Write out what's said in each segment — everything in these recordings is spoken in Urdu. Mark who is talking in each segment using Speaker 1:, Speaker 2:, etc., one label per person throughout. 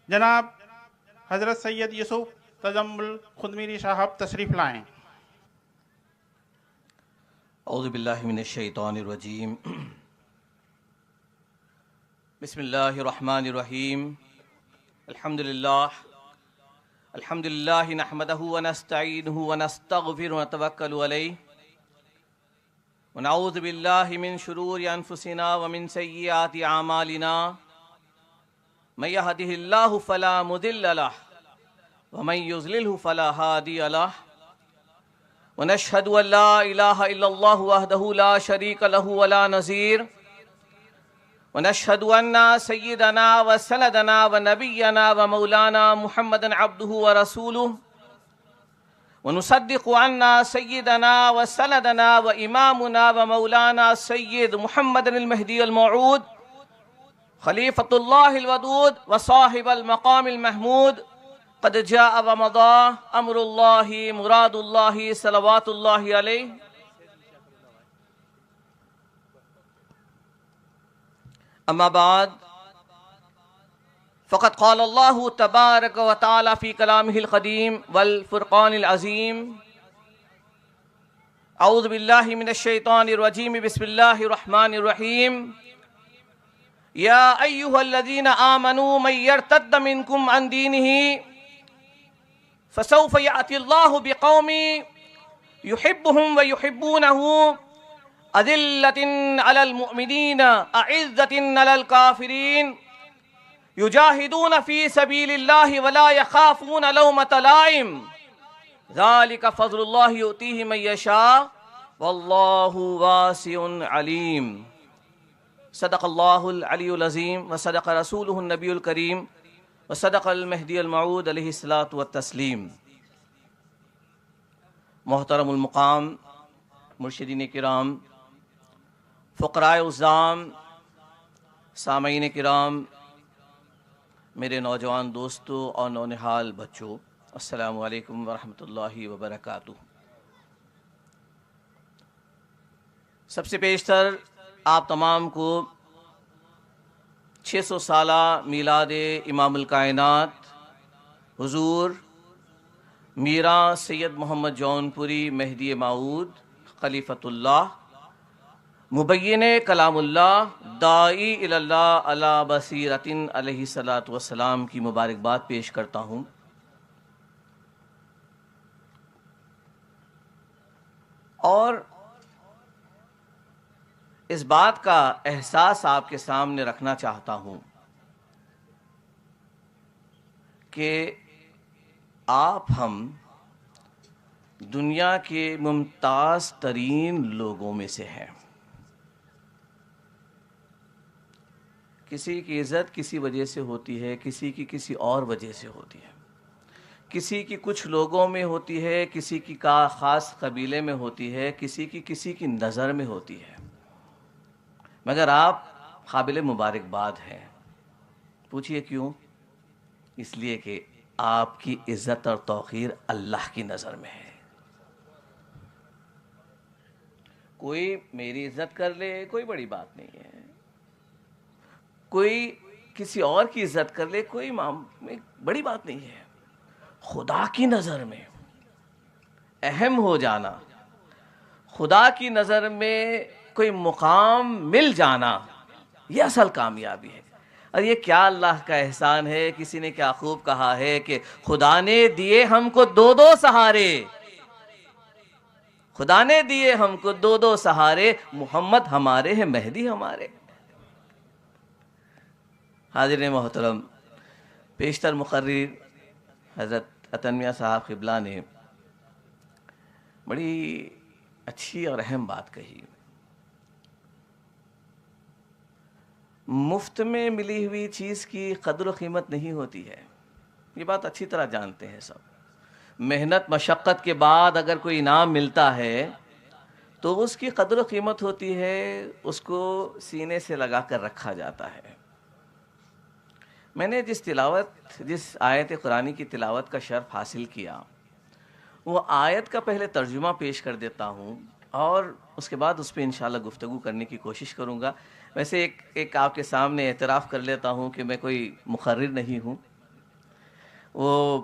Speaker 1: جناب حضرت سید یوسف تجمل خدمیری صاحب تشریف لائیں۔
Speaker 2: اعوذ باللہ من الشیطان الرجیم، بسم اللہ الرحمن الرحیم، الحمد للہ نحمدہ ونستعینہ ونستغفرہ ونتوکل علیہ ونعوذ باللہ من شرور انفسنا ومن سیئات اعمالنا، من یہدہ اللہ فلا مضل لہ ومن یضللہ فلا ہادی لہ، ونشهد ان لا الہ الا اللہ وحدہ لا شریک لہ ولا نظیر، ونشهد ان سیدنا وسندنا ونبینا ومولانا محمد عبدہ ورسولہ، ونصدق ان سیدنا وسندنا وامامنا ومولانا سید محمد المہدی الموعود خلیفۃ اللہ الودود وصاحب المقام المحمود، قد جاء ومضى امر اللہ مراد اللہ صلوات اللہ علیہ۔ اما بعد فقد قال اللہ تبارک و تعالی فی کلامہ القدیم والفرقان العظیم، اعوذ باللہ من الشیطان الرجیم، بسم اللہ الرحمن الرحیم، یا ایہا الذین آمنوا من یرتد منکم عن دینہ فسوف یأتی اللہ بقوم یحبهم ویحبونہ اذلۃ علی المؤمنین اعزۃ علی الکافرین یجاہدون فی سبیل اللہ ولا یخافون لومۃ لائم، ذلک فضل اللہ یؤتیہ من یشاء واللہ واسع علیم۔ صدق اللہ العلی العظیم وصدق رسولہ النبی الکریم وصدق المہدی الموعود علیہ الصلاۃ والتسلیم۔ محترم المقام، مرشدین کرام، فقراء عظام، سامعین کرام، میرے نوجوان دوستوں اور نونہال بچوں، السلام علیکم ورحمۃ اللہ وبرکاتہ۔ سب سے پیشتر آپ تمام کو 600 سالہ میلاد امام الکائنات حضور میراں سید محمد جونپوری مہدی موعود خلیفۃ اللہ مبین کلام اللہ داعی الی اللہ علی بصیرۃ علیہ الصلاۃ والسلام کی مبارکباد پیش کرتا ہوں۔ اور اس بات کا احساس آپ کے سامنے رکھنا چاہتا ہوں کہ ہم دنیا کے ممتاز ترین لوگوں میں سے ہیں۔ کسی کی عزت کسی وجہ سے ہوتی ہے، کسی کی کسی اور وجہ سے ہوتی ہے، کسی کی کچھ لوگوں میں ہوتی ہے، کسی کی خاص قبیلے میں ہوتی ہے، کسی کی نظر میں ہوتی ہے، مگر آپ قابل مبارکباد ہیں۔ پوچھئے کیوں؟ اس لیے کہ آپ کی عزت اور توقیر اللہ کی نظر میں ہے۔ کوئی میری عزت کر لے کوئی بڑی بات نہیں ہے، کوئی کسی اور کی عزت کر لے کوئی بڑی بات نہیں ہے۔ خدا کی نظر میں اہم ہو جانا، خدا کی نظر میں کوئی مقام مل جانا، یہ اصل کامیابی ہے۔ اور یہ کیا اللہ کا احسان ہے، کسی نے کیا خوب کہا ہے کہ خدا نے دیے ہم کو دو سہارے، خدا نے دیے ہم کو دو سہارے، محمد ہمارے ہیں مہدی ہمارے۔ حاضرین محترم، پیشتر مقرر حضرت عطن میاں صاحب قبلہ نے بڑی اچھی اور اہم بات کہی۔ مفت میں ملی ہوئی چیز کی قدر و قیمت نہیں ہوتی ہے، یہ بات اچھی طرح جانتے ہیں سب۔ محنت مشقت کے بعد اگر کوئی انعام ملتا ہے تو اس کی قدر و قیمت ہوتی ہے، اس کو سینے سے لگا کر رکھا جاتا ہے۔ میں نے جس آیت قرآنی کی تلاوت کا شرف حاصل کیا، وہ آیت کا پہلے ترجمہ پیش کر دیتا ہوں اور اس کے بعد اس پہ انشاءاللہ گفتگو کرنے کی کوشش کروں گا۔ ویسے ایک آپ کے سامنے اعتراف کر لیتا ہوں کہ میں کوئی مقرر نہیں ہوں، وہ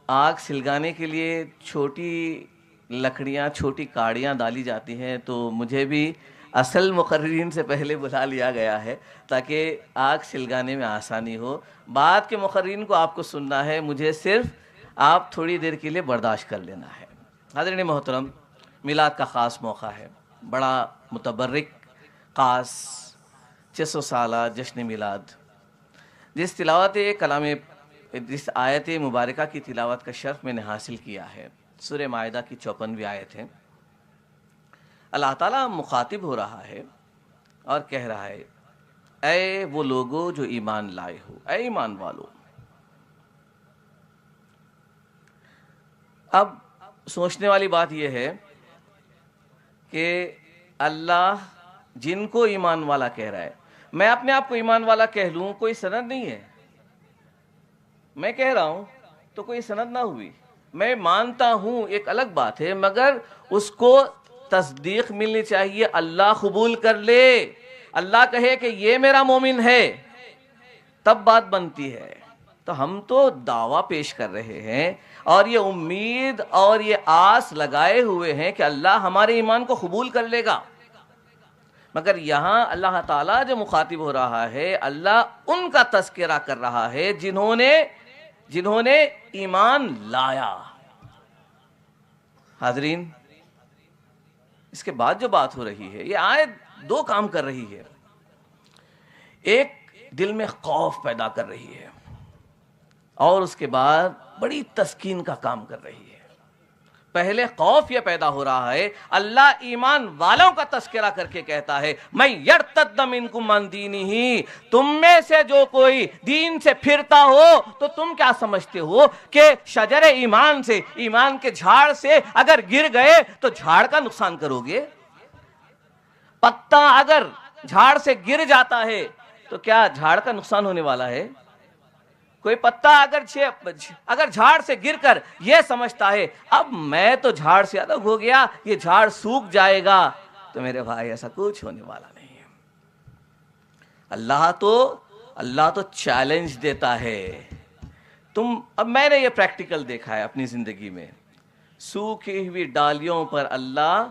Speaker 2: آگ سلگانے کے لیے چھوٹی لکڑیاں، چھوٹی کاڑیاں ڈالی جاتی ہیں، تو مجھے بھی اصل مقررین سے پہلے بلا لیا گیا ہے تاکہ آگ سلگانے میں آسانی ہو. بعد کے مقررین کو آپ کو سننا ہے، مجھے صرف آپ تھوڑی دیر کے لیے برداشت کر لینا ہے. حاضرین محترم، میلاد کا خاص موقع ہے، بڑا متبرک خاص 600 سالہ جشن میلاد. جس تلاوت کلام، جس آیت مبارکہ کی تلاوت کا شرف میں نے حاصل کیا ہے، سورہ مائدہ کی 54ویں آیت ہے. اللہ تعالیٰ مخاطب ہو رہا ہے اور کہہ رہا ہے، اے وہ لوگو جو ایمان لائے ہو، اے ایمان والو. اب سوچنے والی بات یہ ہے کہ اللہ جن کو ایمان والا کہہ رہا ہے، میں اپنے آپ کو ایمان والا کہہ لوں، کوئی سند نہیں ہے. میں کہہ رہا ہوں تو کوئی سند نہ ہوئی. میں مانتا ہوں ایک الگ بات ہے، مگر اس کو تصدیق ملنی چاہیے. اللہ قبول کر لے، اللہ کہے کہ یہ میرا مومن ہے، تب بات بنتی ہے. تو ہم تو دعویٰ پیش کر رہے ہیں اور یہ امید اور یہ آس لگائے ہوئے ہیں کہ اللہ ہمارے ایمان کو قبول کر لے گا. مگر یہاں اللہ تعالیٰ جو مخاطب ہو رہا ہے، اللہ ان کا تذکرہ کر رہا ہے جنہوں نے ایمان لایا. حاضرین، اس کے بعد جو بات ہو رہی ہے، یہ آیت دو کام کر رہی ہے. ایک دل میں خوف پیدا کر رہی ہے اور اس کے بعد بڑی تسکین کا کام کر رہی ہے. پہلے خوف یہ پیدا ہو رہا ہے، اللہ ایمان والوں کا تذکرہ کر کے کہتا ہے، میں یرتد منکم عن دینہ، تم میں سے جو کوئی دین سے پھرتا ہو تو تم کیا سمجھتے ہو کہ شجر ایمان سے، ایمان کے جھاڑ سے اگر گر گئے تو جھاڑ کا نقصان کرو گے؟ پتا اگر جھاڑ سے گر جاتا ہے تو کیا جھاڑ کا نقصان ہونے والا ہے؟ کوئی پتا اگر جھاڑ سے گر کر یہ سمجھتا ہے اب میں تو جھاڑ سے الگ ہو گیا، یہ جھاڑ سوکھ جائے گا، تو میرے بھائی ایسا کچھ ہونے والا نہیں ہے. اللہ تو چیلنج دیتا ہے. اب میں نے یہ پریکٹیکل دیکھا ہے اپنی زندگی میں. سوکھی ہوئی ڈالیوں پر اللہ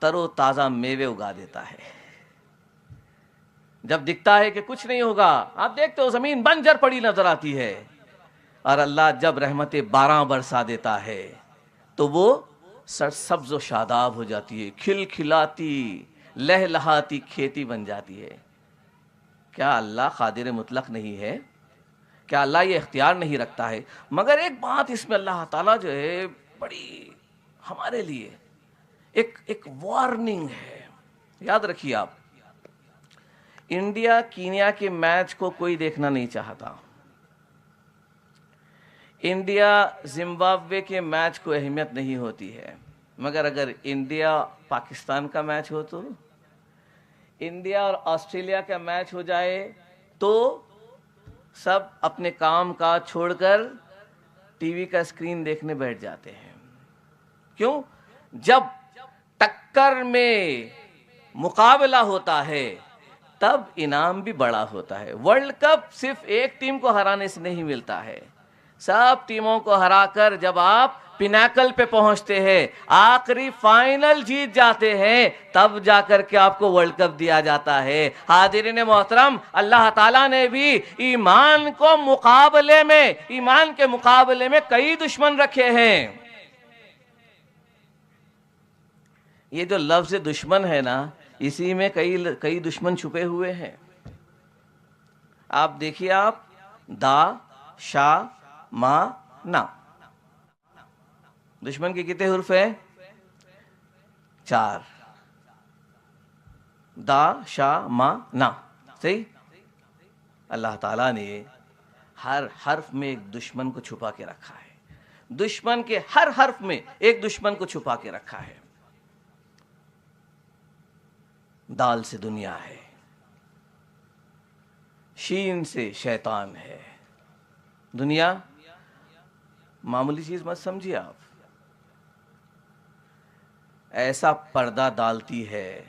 Speaker 2: تر و تازہ میوے اگا دیتا ہے. جب دکھتا ہے کہ کچھ نہیں ہوگا، آپ دیکھتے ہو زمین بنجر پڑی نظر آتی ہے، اور اللہ جب رحمت باران برسا دیتا ہے تو وہ سرسبز و شاداب ہو جاتی ہے، کھل کھلاتی لہلہاتی کھیتی بن جاتی ہے. کیا اللہ قادر مطلق نہیں ہے؟ کیا اللہ یہ اختیار نہیں رکھتا ہے؟ مگر ایک بات اس میں اللہ تعالیٰ جو ہے بڑی ہمارے لیے ایک وارننگ ہے. یاد رکھیے آپ، انڈیا کینیا کے میچ کو کوئی دیکھنا نہیں چاہتا، انڈیا زمبابوے کے میچ کو اہمیت نہیں ہوتی ہے. مگر اگر انڈیا پاکستان کا میچ ہو، تو انڈیا اور آسٹریلیا کا میچ ہو جائے تو سب اپنے کام کا چھوڑ کر ٹی وی کا اسکرین دیکھنے بیٹھ جاتے ہیں. کیوں؟ جب ٹکر میں مقابلہ ہوتا ہے تب انعام بھی بڑا ہوتا ہے. ورلڈ کپ صرف ایک ٹیم کو ہرانے سے نہیں ملتا ہے، سب ٹیموں کو ہرا کر جب آپ پینیکل پہ پہنچتے ہیں، آخری فائنل جیت جاتے ہیں، تب جا کر کے آپ کو ورلڈ کپ دیا جاتا ہے. حاضرین محترم، اللہ تعالیٰ نے بھی ایمان کے مقابلے میں کئی دشمن رکھے ہیں. یہ جو لفظ دشمن ہے نا، اسی میں کئی دشمن چھپے ہوئے ہیں. آپ دیکھیے، آپ دا شا ما نا، دشمن کے کتنے حرف ہیں؟ 4. دا شا ما نا، صحیح. اللہ تعالیٰ نے ہر حرف میں ایک دشمن کو چھپا کے رکھا ہے. دشمن کے ہر حرف میں ایک دشمن کو چھپا کے رکھا ہے. دال سے دنیا ہے، شین سے شیطان ہے. دنیا معمولی چیز مت سمجھیے آپ، ایسا پردہ ڈالتی ہے،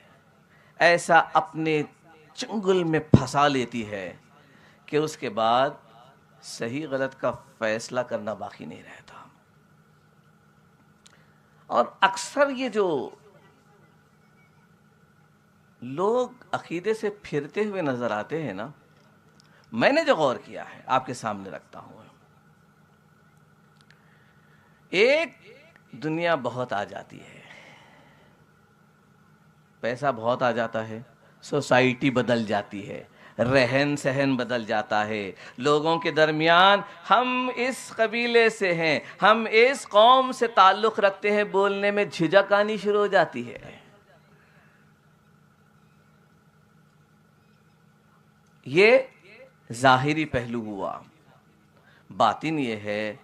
Speaker 2: ایسا اپنے چنگل میں پھنسا لیتی ہے کہ اس کے بعد صحیح غلط کا فیصلہ کرنا باقی نہیں رہتا. اور اکثر یہ جو لوگ عقیدے سے پھرتے ہوئے نظر آتے ہیں نا، میں نے جو غور کیا ہے آپ کے سامنے رکھتا ہوں. ایک دنیا بہت آ جاتی ہے، پیسہ بہت آ جاتا ہے، سوسائٹی بدل جاتی ہے، رہن سہن بدل جاتا ہے، لوگوں کے درمیان ہم اس قبیلے سے ہیں، ہم اس قوم سے تعلق رکھتے ہیں، بولنے میں جھجک آنی شروع ہو جاتی ہے. یہ ظاہری پہلو ہوا. باطن یہ ہے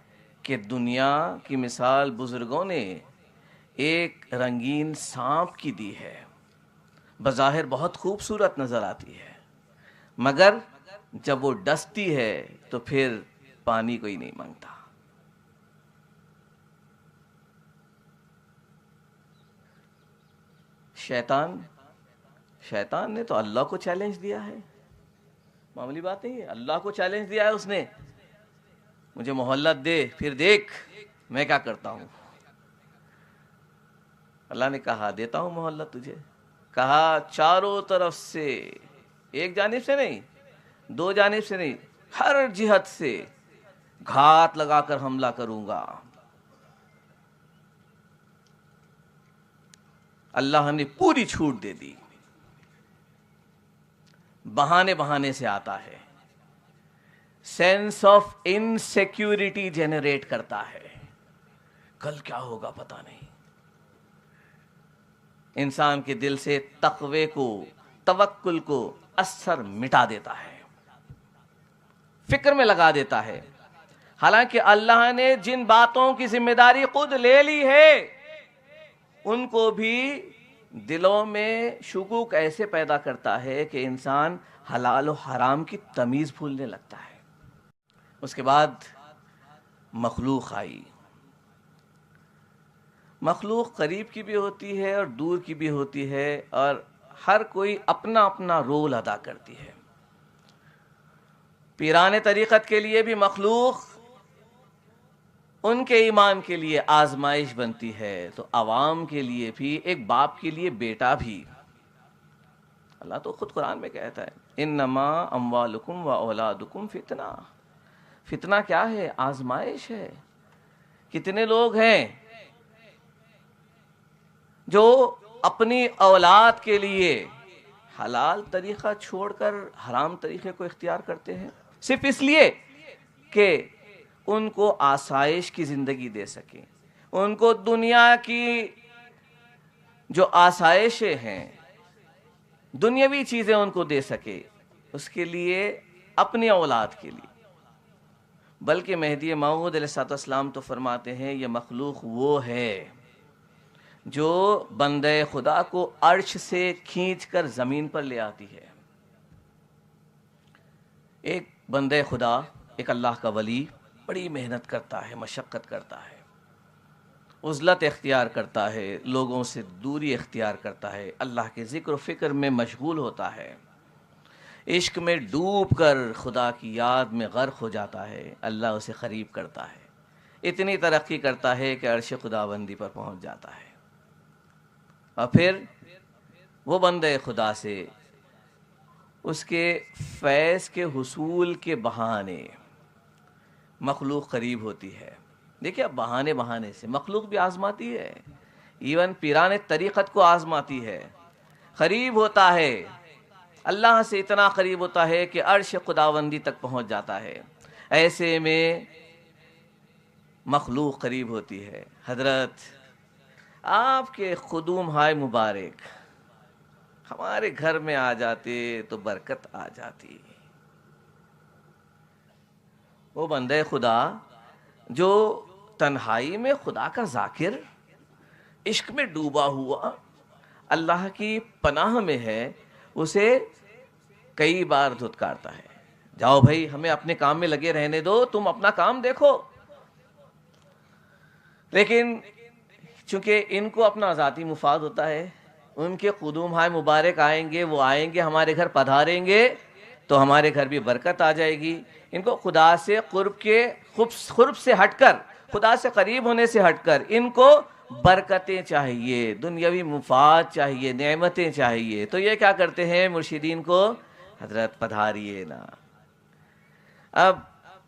Speaker 2: کہ دنیا کی مثال بزرگوں نے ایک رنگین سانپ کی دی ہے. بظاہر بہت خوبصورت نظر آتی ہے، مگر جب وہ ڈستی ہے تو پھر پانی کوئی نہیں مانگتا. شیطان نے تو اللہ کو چیلنج دیا ہے. معمولی بات نہیں ہے، اللہ کو چیلنج دیا ہے اس نے، مجھے مہلت دے پھر دیکھ میں کیا کرتا ہوں. اللہ نے کہا دیتا ہوں مہلت تجھے. کہا چاروں طرف سے، ایک جانب سے نہیں، دو جانب سے نہیں، ہر جہت سے گھات لگا کر حملہ کروں گا. اللہ نے پوری چھوٹ دے دی. بہانے سے آتا ہے، سینس آف انسیکیورٹی جنریٹ کرتا ہے، کل کیا ہوگا پتہ نہیں. انسان کے دل سے تقوی کو، توکل کو اثر مٹا دیتا ہے، فکر میں لگا دیتا ہے. حالانکہ اللہ نے جن باتوں کی ذمہ داری خود لے لی ہے ان کو بھی دلوں میں شکوک ایسے پیدا کرتا ہے کہ انسان حلال و حرام کی تمیز بھولنے لگتا ہے. اس کے بعد مخلوق آئی. مخلوق قریب کی بھی ہوتی ہے اور دور کی بھی ہوتی ہے، اور ہر کوئی اپنا اپنا رول ادا کرتی ہے. پیران طریقت کے لیے بھی مخلوق ان کے ایمان کے لیے آزمائش بنتی ہے، تو عوام کے لیے بھی، ایک باپ کے لیے بیٹا بھی. اللہ تو خود قرآن میں کہتا ہے انما اموالکم و اولادکم فتنہ. فتنہ کیا ہے؟ آزمائش ہے. کتنے لوگ ہیں جو اپنی اولاد کے لیے حلال طریقہ چھوڑ کر حرام طریقے کو اختیار کرتے ہیں، صرف اس لیے کہ ان کو آسائش کی زندگی دے سکیں، ان کو دنیا کی جو آسائشیں ہیں، دنیاوی چیزیں ان کو دے سکے، اس کے لیے، اپنی اولاد کے لیے. بلکہ مہدی موعود علیہ السلام تو فرماتے ہیں یہ مخلوق وہ ہے جو بندے خدا کو عرش سے کھینچ کر زمین پر لے آتی ہے. ایک بندے خدا، ایک اللہ کا ولی بڑی محنت کرتا ہے، مشقت کرتا ہے، عزلت اختیار کرتا ہے، لوگوں سے دوری اختیار کرتا ہے، اللہ کے ذکر و فکر میں مشغول ہوتا ہے، عشق میں ڈوب کر خدا کی یاد میں غرق ہو جاتا ہے. اللہ اسے قریب کرتا ہے، اتنی ترقی کرتا ہے کہ عرش خداوندی پر پہنچ جاتا ہے. اور پھر وہ بندے خدا سے اس کے فیض کے حصول کے بہانے مخلوق قریب ہوتی ہے. دیکھیں اب بہانے سے مخلوق بھی آزماتی ہے، ایون پیران طریقت کو آزماتی ہے، قریب ہوتا ہے، اللہ سے اتنا قریب ہوتا ہے کہ عرش خداوندی تک پہنچ جاتا ہے. ایسے میں مخلوق قریب ہوتی ہے. حضرت آپ کے قدوم ہائے مبارک ہمارے گھر میں آ جاتے تو برکت آ جاتی. وہ بندے خدا جو تنہائی میں خدا کا ذاکر، عشق میں ڈوبا ہوا، اللہ کی پناہ میں ہے، اسے کئی بار دھتکارتا ہے، جاؤ بھائی ہمیں اپنے کام میں لگے رہنے دو، تم اپنا کام دیکھو. لیکن چونکہ ان کو اپنا ذاتی مفاد ہوتا ہے، ان کے قدوم ہائے مبارک آئیں گے، وہ آئیں گے ہمارے گھر پدھاریں گے تو ہمارے گھر بھی برکت آ جائے گی. ان کو خدا سے قرب سے ہٹ کر، خدا سے قریب ہونے سے ہٹ کر ان کو برکتیں چاہیے، دنیاوی مفاد چاہیے، نعمتیں چاہیے. تو یہ کیا کرتے ہیں مرشدین کو؟ حضرت پدھاریے نا. اب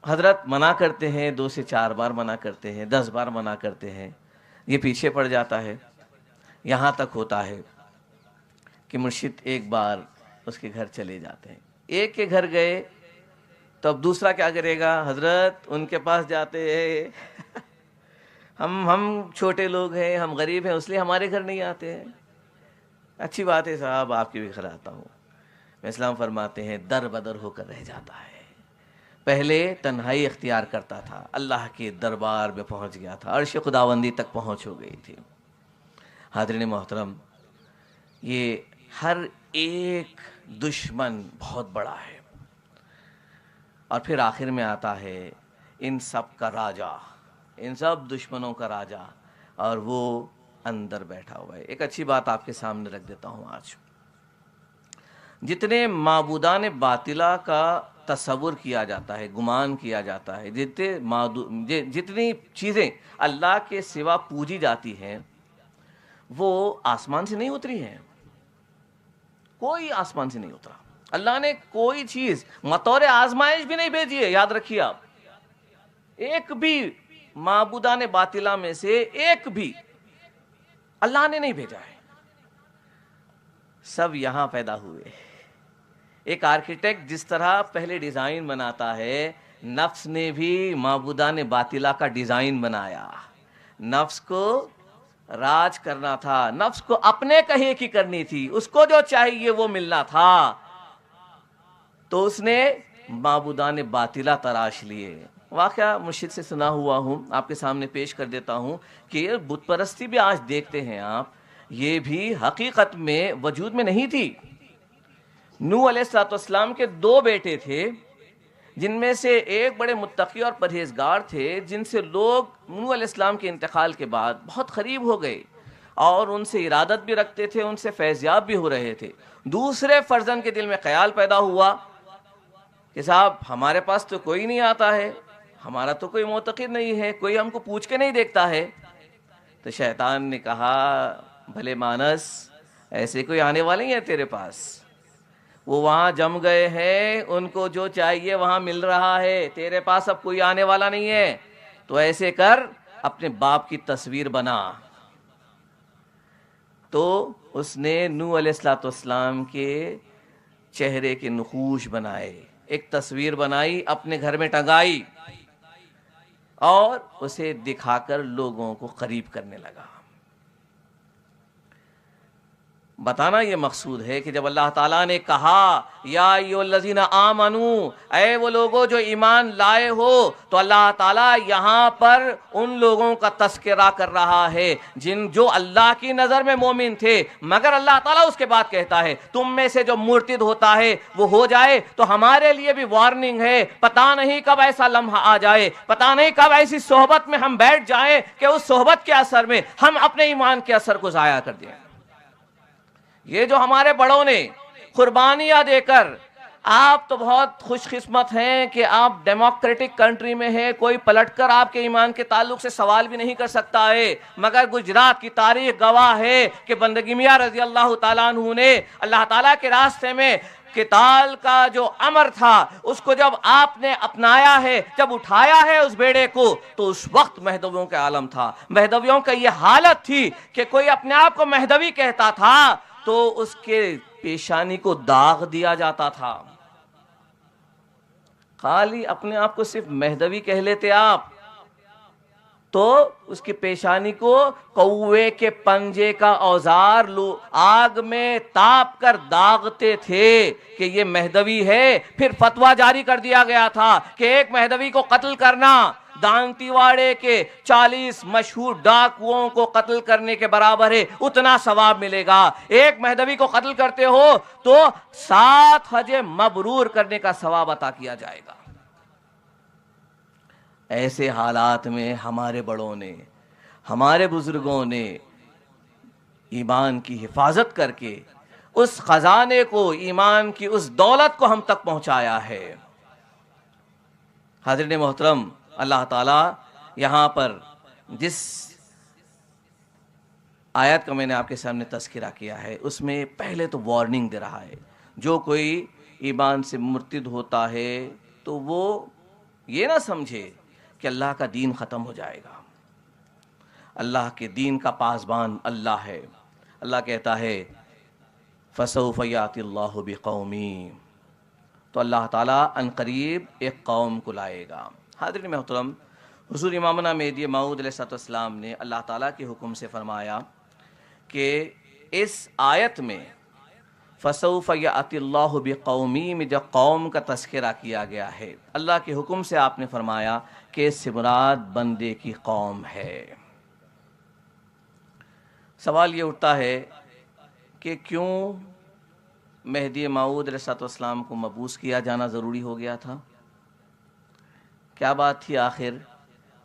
Speaker 2: حضرت منع کرتے ہیں، 2 سے 4 بار منع کرتے ہیں، 10 بار منع کرتے ہیں، یہ پیچھے پڑ جاتا ہے. یہاں تک ہوتا ہے کہ مرشد ایک بار اس کے گھر چلے جاتے ہیں. ایک کے گھر گئے تو اب دوسرا کیا کرے گا؟ حضرت ان کے پاس جاتے ہیں، ہم چھوٹے لوگ ہیں، ہم غریب ہیں، اس لیے ہمارے گھر نہیں آتے ہیں. اچھی بات ہے صاحب، آپ کے بھی گھر آتا ہوں. اسلام فرماتے ہیں در بدر ہو کر رہ جاتا ہے. پہلے تنہائی اختیار کرتا تھا، اللہ کے دربار میں پہنچ گیا تھا، عرش خداوندی تک پہنچ ہو گئی تھی. حاضرین محترم، یہ ہر ایک دشمن بہت بڑا ہے، اور پھر آخر میں آتا ہے ان سب کا راجا، ان سب دشمنوں کا راجا، اور وہ اندر بیٹھا ہوا ہے. ایک اچھی بات آپ کے سامنے رکھ دیتا ہوں. آج جتنے معبودان باطلہ کا تصور کیا جاتا ہے، گمان کیا جاتا ہے، جتنی چیزیں اللہ کے سوا پوجی جاتی ہیں، وہ آسمان سے نہیں اتری ہیں. کوئی آسمان سے نہیں اترا. اللہ نے کوئی چیز بطور آزمائش بھی نہیں بھیجی ہے. یاد رکھیے آپ، ایک بھی معبودان باطلہ میں سے ایک بھی اللہ نے نہیں بھیجا ہے. سب یہاں پیدا ہوئے. ایک آرکیٹیکٹ جس طرح پہلے ڈیزائن بناتا ہے، نفس نے بھی معبودان باطلہ کا ڈیزائن بنایا. نفس کو راج کرنا تھا، نفس کو اپنے کہے کی کرنی تھی، اس کو جو چاہیے وہ ملنا تھا، تو اس نے معبودان باطلہ تراش لیے. واقعہ مرشد سے سنا ہوا ہوں، آپ کے سامنے پیش کر دیتا ہوں کہ بت پرستی بھی آج دیکھتے ہیں آپ، یہ بھی حقیقت میں وجود میں نہیں تھی. نوح علیہ السلام کے 2 بیٹے تھے، جن میں سے ایک بڑے متقی اور پرہیزگار تھے، جن سے لوگ نوح علیہ السلام کے انتقال کے بعد بہت قریب ہو گئے اور ان سے ارادت بھی رکھتے تھے، ان سے فیضیاب بھی ہو رہے تھے. دوسرے فرزند کے دل میں خیال پیدا ہوا کہ صاحب ہمارے پاس تو کوئی نہیں آتا ہے، ہمارا تو کوئی معتقد نہیں ہے، کوئی ہم کو پوچھ کے نہیں دیکھتا ہے. تو شیطان نے کہا بھلے مانس، ایسے کوئی آنے والے ہی ہیں تیرے پاس، وہ وہاں جم گئے ہیں، ان کو جو چاہیے وہاں مل رہا ہے، تیرے پاس اب کوئی آنے والا نہیں ہے. تو ایسے کر، اپنے باپ کی تصویر بنا. تو اس نے نوح علیہ السلام کے چہرے کے نقوش بنائے، ایک تصویر بنائی، اپنے گھر میں ٹنگائی، اور اسے دکھا کر لوگوں کو قریب کرنے لگا. بتانا یہ مقصود ہے کہ جب اللہ تعالیٰ نے کہا یا ایھا الذین آمنو، اے وہ لوگوں جو ایمان لائے ہو، تو اللہ تعالیٰ یہاں پر ان لوگوں کا تذکرہ کر رہا ہے جو اللہ کی نظر میں مومن تھے، مگر اللہ تعالیٰ اس کے بعد کہتا ہے تم میں سے جو مرتد ہوتا ہے وہ ہو جائے. تو ہمارے لیے بھی وارننگ ہے، پتہ نہیں کب ایسا لمحہ آ جائے، پتہ نہیں کب ایسی صحبت میں ہم بیٹھ جائیں کہ اس صحبت کے اثر میں ہم اپنے ایمان کے اثر کو ضائع کر دیں. یہ جو ہمارے بڑوں نے قربانیاں دے کر، آپ تو بہت خوش قسمت ہیں کہ آپ ڈیموکریٹک کنٹری میں ہیں، کوئی پلٹ کر آپ کے ایمان کے تعلق سے سوال بھی نہیں کر سکتا ہے. مگر گجرات کی تاریخ گواہ ہے کہ بندگی میاں رضی اللہ تعالیٰ عنہ نے اللہ تعالیٰ کے راستے میں قتال کا جو امر تھا، اس کو جب آپ نے اپنایا ہے، جب اٹھایا ہے اس بیڑے کو، تو اس وقت مہدویوں کا عالم تھا. مہدویوں کا یہ حالت تھی کہ کوئی اپنے آپ کو مہدوی کہتا تھا تو اس کے پیشانی کو داغ دیا جاتا تھا. خالی اپنے آپ کو صرف مہدوی کہہ لیتے آپ تو اس کی پیشانی کو کوے کے پنجے کا اوزار آگ میں تاپ کر داغتے تھے کہ یہ مہدوی ہے. پھر فتویٰ جاری کر دیا گیا تھا کہ ایک مہدوی کو قتل کرنا دانتی واڑے کے 40 مشہور ڈاکوؤں کو قتل کرنے کے برابر ہے، اتنا ثواب ملے گا. ایک مہدوی کو قتل کرتے ہو تو 7 حج مبرور کرنے کا ثواب عطا کیا جائے گا. ایسے حالات میں ہمارے بڑوں نے، ہمارے بزرگوں نے ایمان کی حفاظت کر کے اس خزانے کو، ایمان کی اس دولت کو ہم تک پہنچایا ہے۔ حاضرین محترم، اللہ تعالیٰ یہاں پر جس آیت کا میں نے آپ کے سامنے تذکرہ کیا ہے، اس میں پہلے تو وارننگ دے رہا ہے، جو کوئی ایمان سے مرتد ہوتا ہے تو وہ یہ نہ سمجھے کہ اللہ کا دین ختم ہو جائے گا۔ اللہ کے دین کا پاسبان اللہ ہے۔ اللہ کہتا ہے فَسَوْفَ يَأْتِ اللَّهُ بِقَوْمٍ، تو اللہ تعالیٰ ان قریب ایک قوم کو لائے گا۔ حاضرین محترم، حضور امامنا مہدی موعود علیہ السلام نے اللہ تعالیٰ کے حکم سے فرمایا کہ اس آیت میں فَسَوْفَ يَأْتِ اللَّهُ بِقَوْمٍ میں جو قوم کا تذکرہ کیا گیا ہے، اللہ کے حکم سے آپ نے فرمایا کہ اس سے مراد بندے کی قوم ہے۔ سوال یہ اٹھتا ہے کہ کیوں مہدی موعود علیہ السلام کو مبعوث کیا جانا ضروری ہو گیا تھا؟ کیا بات تھی آخر؟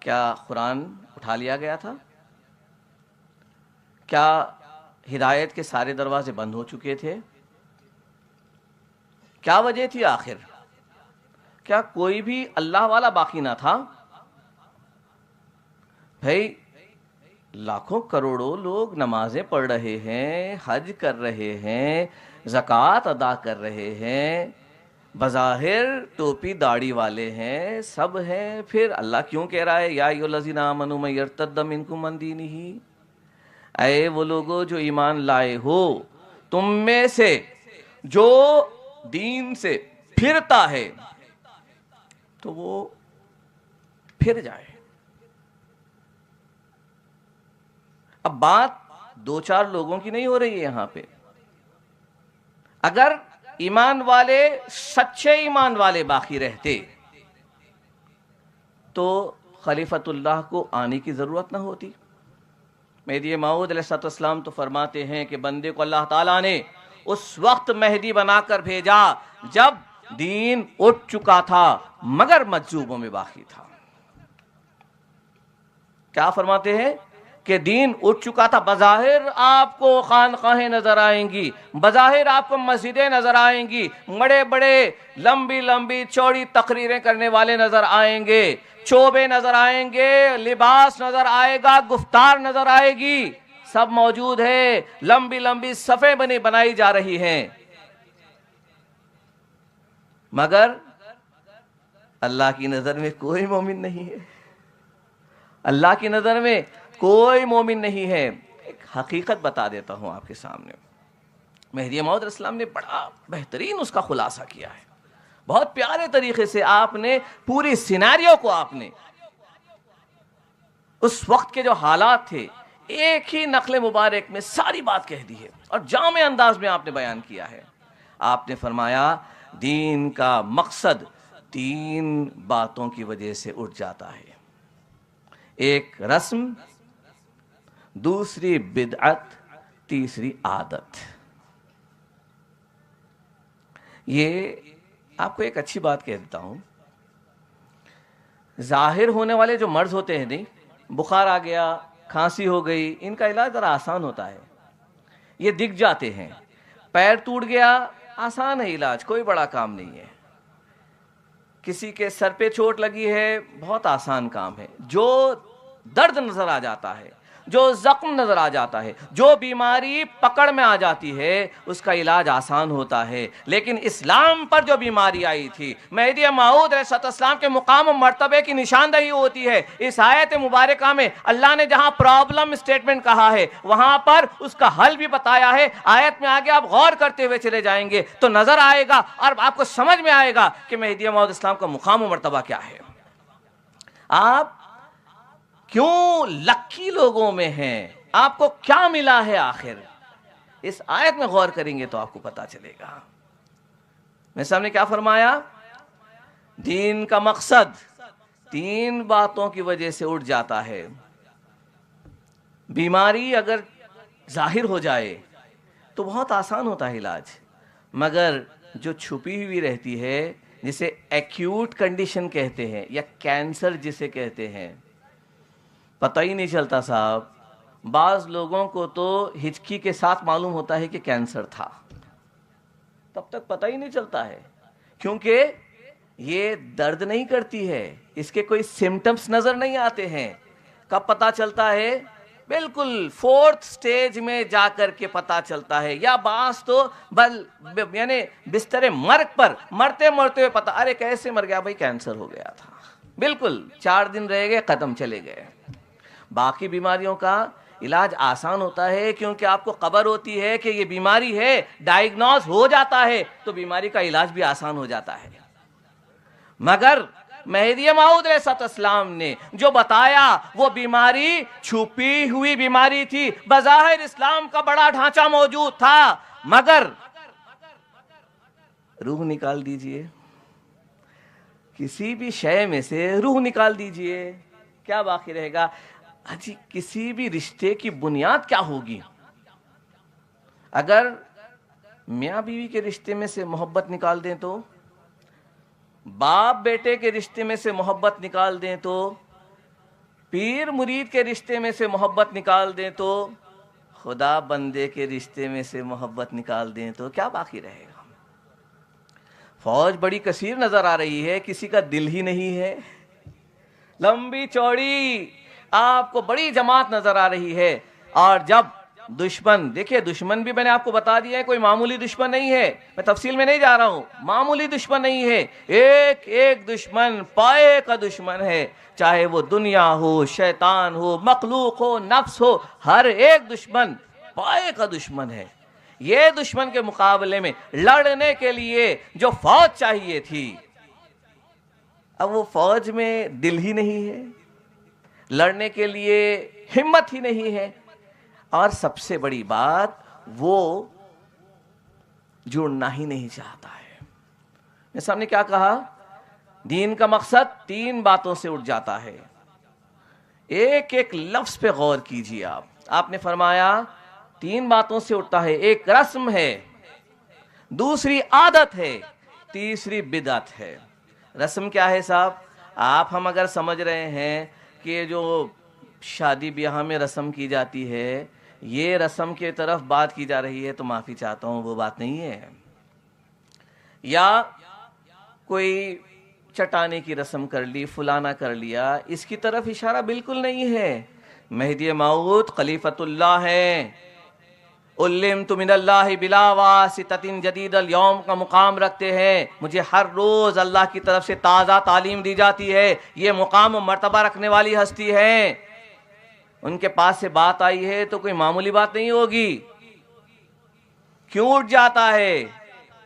Speaker 2: کیا قرآن اٹھا لیا گیا تھا؟ کیا ہدایت کے سارے دروازے بند ہو چکے تھے؟ کیا وجہ تھی آخر؟ کیا کوئی بھی اللہ والا باقی نہ تھا؟ بھائی لاکھوں کروڑوں لوگ نمازیں پڑھ رہے ہیں، حج کر رہے ہیں، زکوٰۃ ادا کر رہے ہیں، بظاہر ٹوپی داڑھی والے ہیں، سب ہیں، پھر اللہ کیوں کہہ رہا ہے یا ایھا الذین آمنوا من یرتد منکم عن دینہ؟ اے وہ لوگوں جو ایمان لائے ہو، تم میں سے جو دین سے پھرتا ہے تو وہ پھر جائے۔ اب بات دو چار لوگوں کی نہیں ہو رہی ہے یہاں پہ۔ اگر ایمان والے، سچے ایمان والے باقی رہتے تو خلیفۃ اللہ کو آنے کی ضرورت نہ ہوتی۔ مہدی موعود علیہ السلام تو فرماتے ہیں کہ بندے کو اللہ تعالیٰ نے اس وقت مہدی بنا کر بھیجا جب دین اٹھ چکا تھا مگر مجذوبوں میں باقی تھا۔ کیا فرماتے ہیں کہ دین اٹھ چکا تھا، بظاہر آپ کو خانقاہیں نظر آئیں گی، بظاہر آپ کو مسجدیں نظر آئیں گی، بڑے بڑے لمبی لمبی چوڑی تقریریں کرنے والے نظر آئیں گے، چوبے نظر آئیں گے، لباس نظر آئے گا، گفتار نظر آئے گی، سب موجود ہے، لمبی لمبی صفیں بنائی جا رہی ہیں، مگر اللہ کی نظر میں کوئی مومن نہیں ہے۔ اللہ کی نظر میں کوئی مومن نہیں ہے۔ ایک حقیقت بتا دیتا ہوں آپ کے سامنے۔ مہدی موعود علیہ السلام نے بڑا بہترین اس کا خلاصہ کیا ہے، بہت پیارے طریقے سے آپ نے پوری سیناریو کو، آپ نے اس وقت کے جو حالات تھے ایک ہی نقل مبارک میں ساری بات کہہ دی ہے اور جامع انداز میں آپ نے بیان کیا ہے۔ آپ نے فرمایا دین کا مقصد 3 باتوں کی وجہ سے اٹھ جاتا ہے، ایک رسم، دوسری بدعت، تیسری عادت۔ یہ آپ کو ایک اچھی بات کہہ دیتا ہوں، ظاہر ہونے والے جو مرض ہوتے ہیں، نہیں، بخار آ گیا، کھانسی ہو گئی، ان کا علاج ذرا آسان ہوتا ہے، یہ دکھ جاتے ہیں۔ پیر ٹوٹ گیا، آسان ہے علاج، کوئی بڑا کام نہیں ہے۔ کسی کے سر پہ چوٹ لگی ہے، بہت آسان کام ہے۔ جو درد نظر آ جاتا ہے، جو زخم نظر آ جاتا ہے، جو بیماری پکڑ میں آ جاتی ہے، اس کا علاج آسان ہوتا ہے۔ لیکن اسلام پر جو بیماری آئی تھی، مہدی موعود علیہ السلام کے مقام و مرتبے کی نشاندہی ہوتی ہے۔ اس آیت مبارکہ میں اللہ نے جہاں پرابلم اسٹیٹمنٹ کہا ہے، وہاں پر اس کا حل بھی بتایا ہے۔ آیت میں آگے آپ غور کرتے ہوئے چلے جائیں گے تو نظر آئے گا اور آپ کو سمجھ میں آئے گا کہ مہدی موعود اسلام کا مقام و مرتبہ کیا ہے۔ آپ کیوں لکی لوگوں میں ہیں، آپ کو کیا ملا ہے آخر، اس آیت میں غور کریں گے تو آپ کو پتا چلے گا۔ میں سامنے کیا فرمایا؟ دین کا مقصد 3 باتوں کی وجہ سے اٹھ جاتا ہے۔ بیماری اگر ظاہر ہو جائے تو بہت آسان ہوتا ہے علاج، مگر جو چھپی ہوئی رہتی ہے، جسے ایکیوٹ کنڈیشن کہتے ہیں یا کینسر جسے کہتے ہیں، پتہ ہی نہیں چلتا صاحب۔ بعض لوگوں کو تو ہچکی کے ساتھ معلوم ہوتا ہے کہ کینسر تھا، تب تک پتہ ہی نہیں چلتا ہے، کیونکہ یہ درد نہیں کرتی ہے، اس کے کوئی سمٹمز نظر نہیں آتے ہیں۔ کب پتہ چلتا ہے؟ بالکل 4th سٹیج میں جا کر کے پتہ چلتا ہے، یا بعض تو یعنی بستر مرگ پر مرتے مرتے ہوئے پتہ، ارے کیسے مر گیا؟ بھائی کینسر ہو گیا تھا، بالکل 4 دن رہ گئے، ختم، چلے گئے۔ باقی بیماریوں کا علاج آسان ہوتا ہے، کیونکہ آپ کو خبر ہوتی ہے کہ یہ بیماری ہے، ڈائیگنوز ہو جاتا ہے تو بیماری کا علاج بھی آسان ہو جاتا ہے۔ مگر مہدی موعود علیہ السلام نے جو بتایا وہ بیماری چھپی ہوئی بیماری تھی، بظاہر اسلام کا بڑا ڈھانچہ موجود تھا، مگر روح نکال دیجئے، کسی بھی شے میں سے روح نکال دیجئے، کیا باقی رہے گا؟ جی کسی بھی رشتے کی بنیاد کیا ہوگی؟ اگر میاں بیوی کے رشتے میں سے محبت نکال دیں تو، باپ بیٹے کے رشتے میں سے محبت نکال دیں تو، پیر مرید کے رشتے میں سے محبت نکال دیں تو، خدا بندے کے رشتے میں سے محبت نکال دیں تو کیا باقی رہے گا؟ فوج بڑی کثیر نظر آ رہی ہے، کسی کا دل ہی نہیں ہے، لمبی چوڑی آپ کو بڑی جماعت نظر آ رہی ہے، اور جب دشمن، دیکھیے دشمن بھی میں نے آپ کو بتا دیا ہے، کوئی معمولی دشمن نہیں ہے، میں تفصیل میں نہیں جا رہا ہوں، معمولی دشمن نہیں ہے، ایک ایک دشمن پائے کا دشمن ہے، چاہے وہ دنیا ہو، شیطان ہو، مخلوق ہو، نفس ہو، ہر ایک دشمن پائے کا دشمن ہے۔ یہ دشمن کے مقابلے میں لڑنے کے لیے جو فوج چاہیے تھی، اب وہ فوج میں دل ہی نہیں ہے، لڑنے کے لیے ہمت ہی نہیں ہے، اور سب سے بڑی بات وہ جڑنا ہی نہیں چاہتا ہے۔ میں سامنے کیا کہا؟ دین کا مقصد 3 باتوں سے اٹھ جاتا ہے، ایک ایک لفظ پہ غور کیجیے آپ نے فرمایا 3 باتوں سے اٹھتا ہے، ایک رسم ہے، دوسری عادت ہے، تیسری بدعت ہے۔ رسم کیا ہے صاحب؟ ہم اگر سمجھ رہے ہیں کہ جو شادی بیاہ میں رسم کی جاتی ہے، یہ رسم کے طرف بات کی جا رہی ہے تو معافی چاہتا ہوں، وہ بات نہیں ہے۔ یا کوئی چٹانے کی رسم کر لی، فلانا کر لیا، اس کی طرف اشارہ بالکل نہیں ہے۔ مہدی موعود خلیفۃ اللہ ہیں، علمت من اللہ بلا واسطۃ جدید اليوم کا مقام رکھتے ہیں، مجھے ہر روز اللہ کی طرف سے تازہ تعلیم دی جاتی ہے، یہ مقام و مرتبہ رکھنے والی ہستی ہیں، ان کے پاس سے بات آئی ہے تو کوئی معمولی بات نہیں ہوگی۔ کیوں اٹھ جاتا ہے؟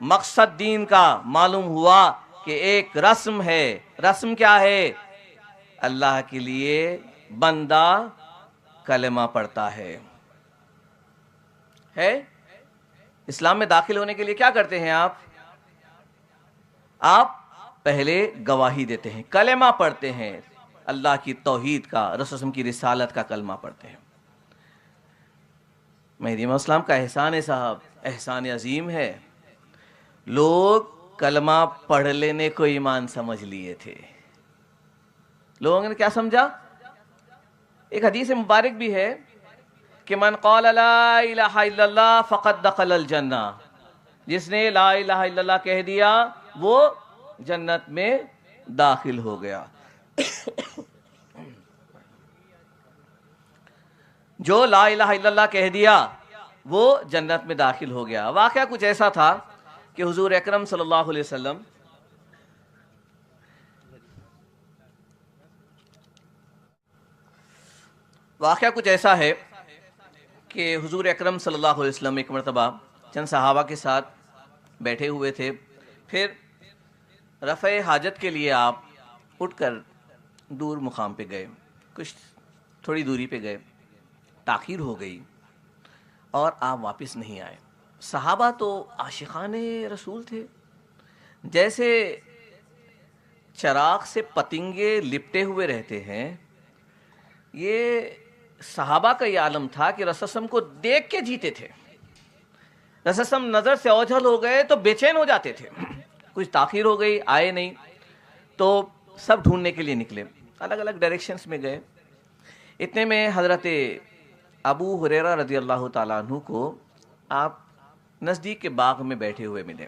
Speaker 2: مقصد دین کا معلوم ہوا کہ ایک رسم ہے۔ رسم کیا ہے؟ اللہ کے لیے بندہ کلمہ پڑھتا ہے۔ اسلام میں داخل ہونے کے لیے کیا کرتے ہیں آپ پہلے گواہی دیتے ہیں، کلمہ پڑھتے ہیں، اللہ کی توحید کا، رسول صلی اللہ علیہ وسلم کی رسالت کا کلمہ پڑھتے ہیں۔ مہدی موعود اسلام کا احسان ہے صاحب، احسان عظیم ہے۔ لوگ کلمہ پڑھ لینے کو ایمان سمجھ لیے تھے۔ لوگوں نے کیا سمجھا؟ ایک حدیث مبارک بھی ہے کہ من قال لا الہ الا اللہ فقد دخل الجنہ، جس نے لا الہ الا اللہ کہہ دیا وہ جنت میں داخل ہو گیا۔ جو لا الہ الا اللہ کہہ دیا وہ جنت میں داخل ہو گیا۔ واقعہ کچھ ایسا تھا کہ حضور اکرم صلی اللہ علیہ وسلم واقعہ کچھ ایسا ہے کہ حضور اکرم صلی اللہ علیہ وسلم ایک مرتبہ چند صحابہ کے ساتھ بیٹھے ہوئے تھے، پھر رفع حاجت کے لیے آپ اٹھ کر دور مقام پہ گئے، کچھ تھوڑی دوری پہ گئے، تاخیر ہو گئی اور آپ واپس نہیں آئے۔ صحابہ تو عاشقان رسول تھے، جیسے چراغ سے پتنگے لپٹے ہوئے رہتے ہیں، یہ صحابہ کا یہ عالم تھا کہ رسول اللہ کو دیکھ کے جیتے تھے۔ رسول اللہ نظر سے اوجھل ہو گئے تو بے چین ہو جاتے تھے، کچھ تاخیر ہو گئی، آئے نہیں، تو سب ڈھونڈنے کے لیے نکلے، الگ الگ ڈائریکشنز میں گئے۔ اتنے میں حضرت ابو ہریرہ رضی اللہ تعالیٰ عنہ کو آپ نزدیک کے باغ میں بیٹھے ہوئے ملے۔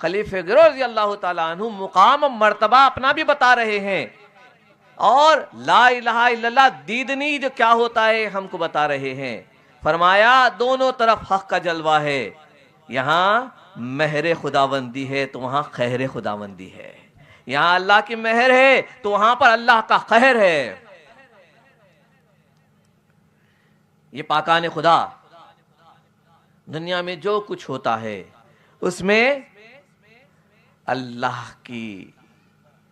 Speaker 2: خلیفہ گرو رضی اللہ تعالیٰ عنہ مقام مرتبہ اپنا بھی بتا رہے ہیں، اور لا الہ الا اللہ دیدنی جو کیا ہوتا ہے ہم کو بتا رہے ہیں۔ فرمایا دونوں طرف حق کا جلوہ ہے، یہاں مہر خداوندی ہے تو وہاں قہر خداوندی ہے، یہاں اللہ کی مہر ہے تو وہاں پر اللہ کا قہر ہے۔ یہ پاکان خدا دنیا میں جو کچھ ہوتا ہے اس میں اللہ کی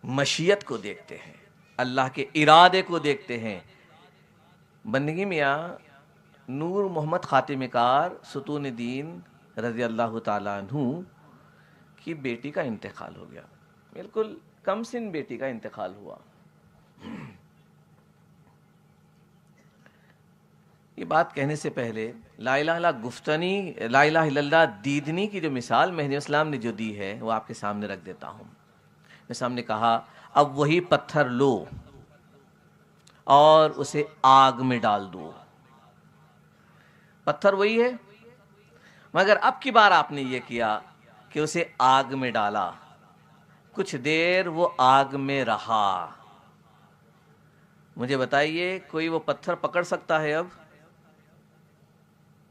Speaker 2: مشیت کو دیکھتے ہیں، اللہ کے ارادے کو دیکھتے ہیں۔ بندگی میاں نور محمد خاتم کار ستون دین رضی اللہ تعالیٰ عنہ کی بیٹی کا انتقال ہو گیا، بالکل کم سن بیٹی کا انتقال ہوا۔ یہ بات کہنے سے پہلے لا الہ الا گفتنی، لا الہ الا اللہ دیدنی کی جو مثال مہدی اسلام نے جو دی ہے وہ آپ کے سامنے رکھ دیتا ہوں۔ میں سامنے کہا اب وہی پتھر لو اور اسے آگ میں ڈال دو، پتھر وہی ہے، مگر اب کی بار آپ نے یہ کیا کہ اسے آگ میں ڈالا، کچھ دیر وہ آگ میں رہا۔ مجھے بتائیے کوئی وہ پتھر پکڑ سکتا ہے؟ اب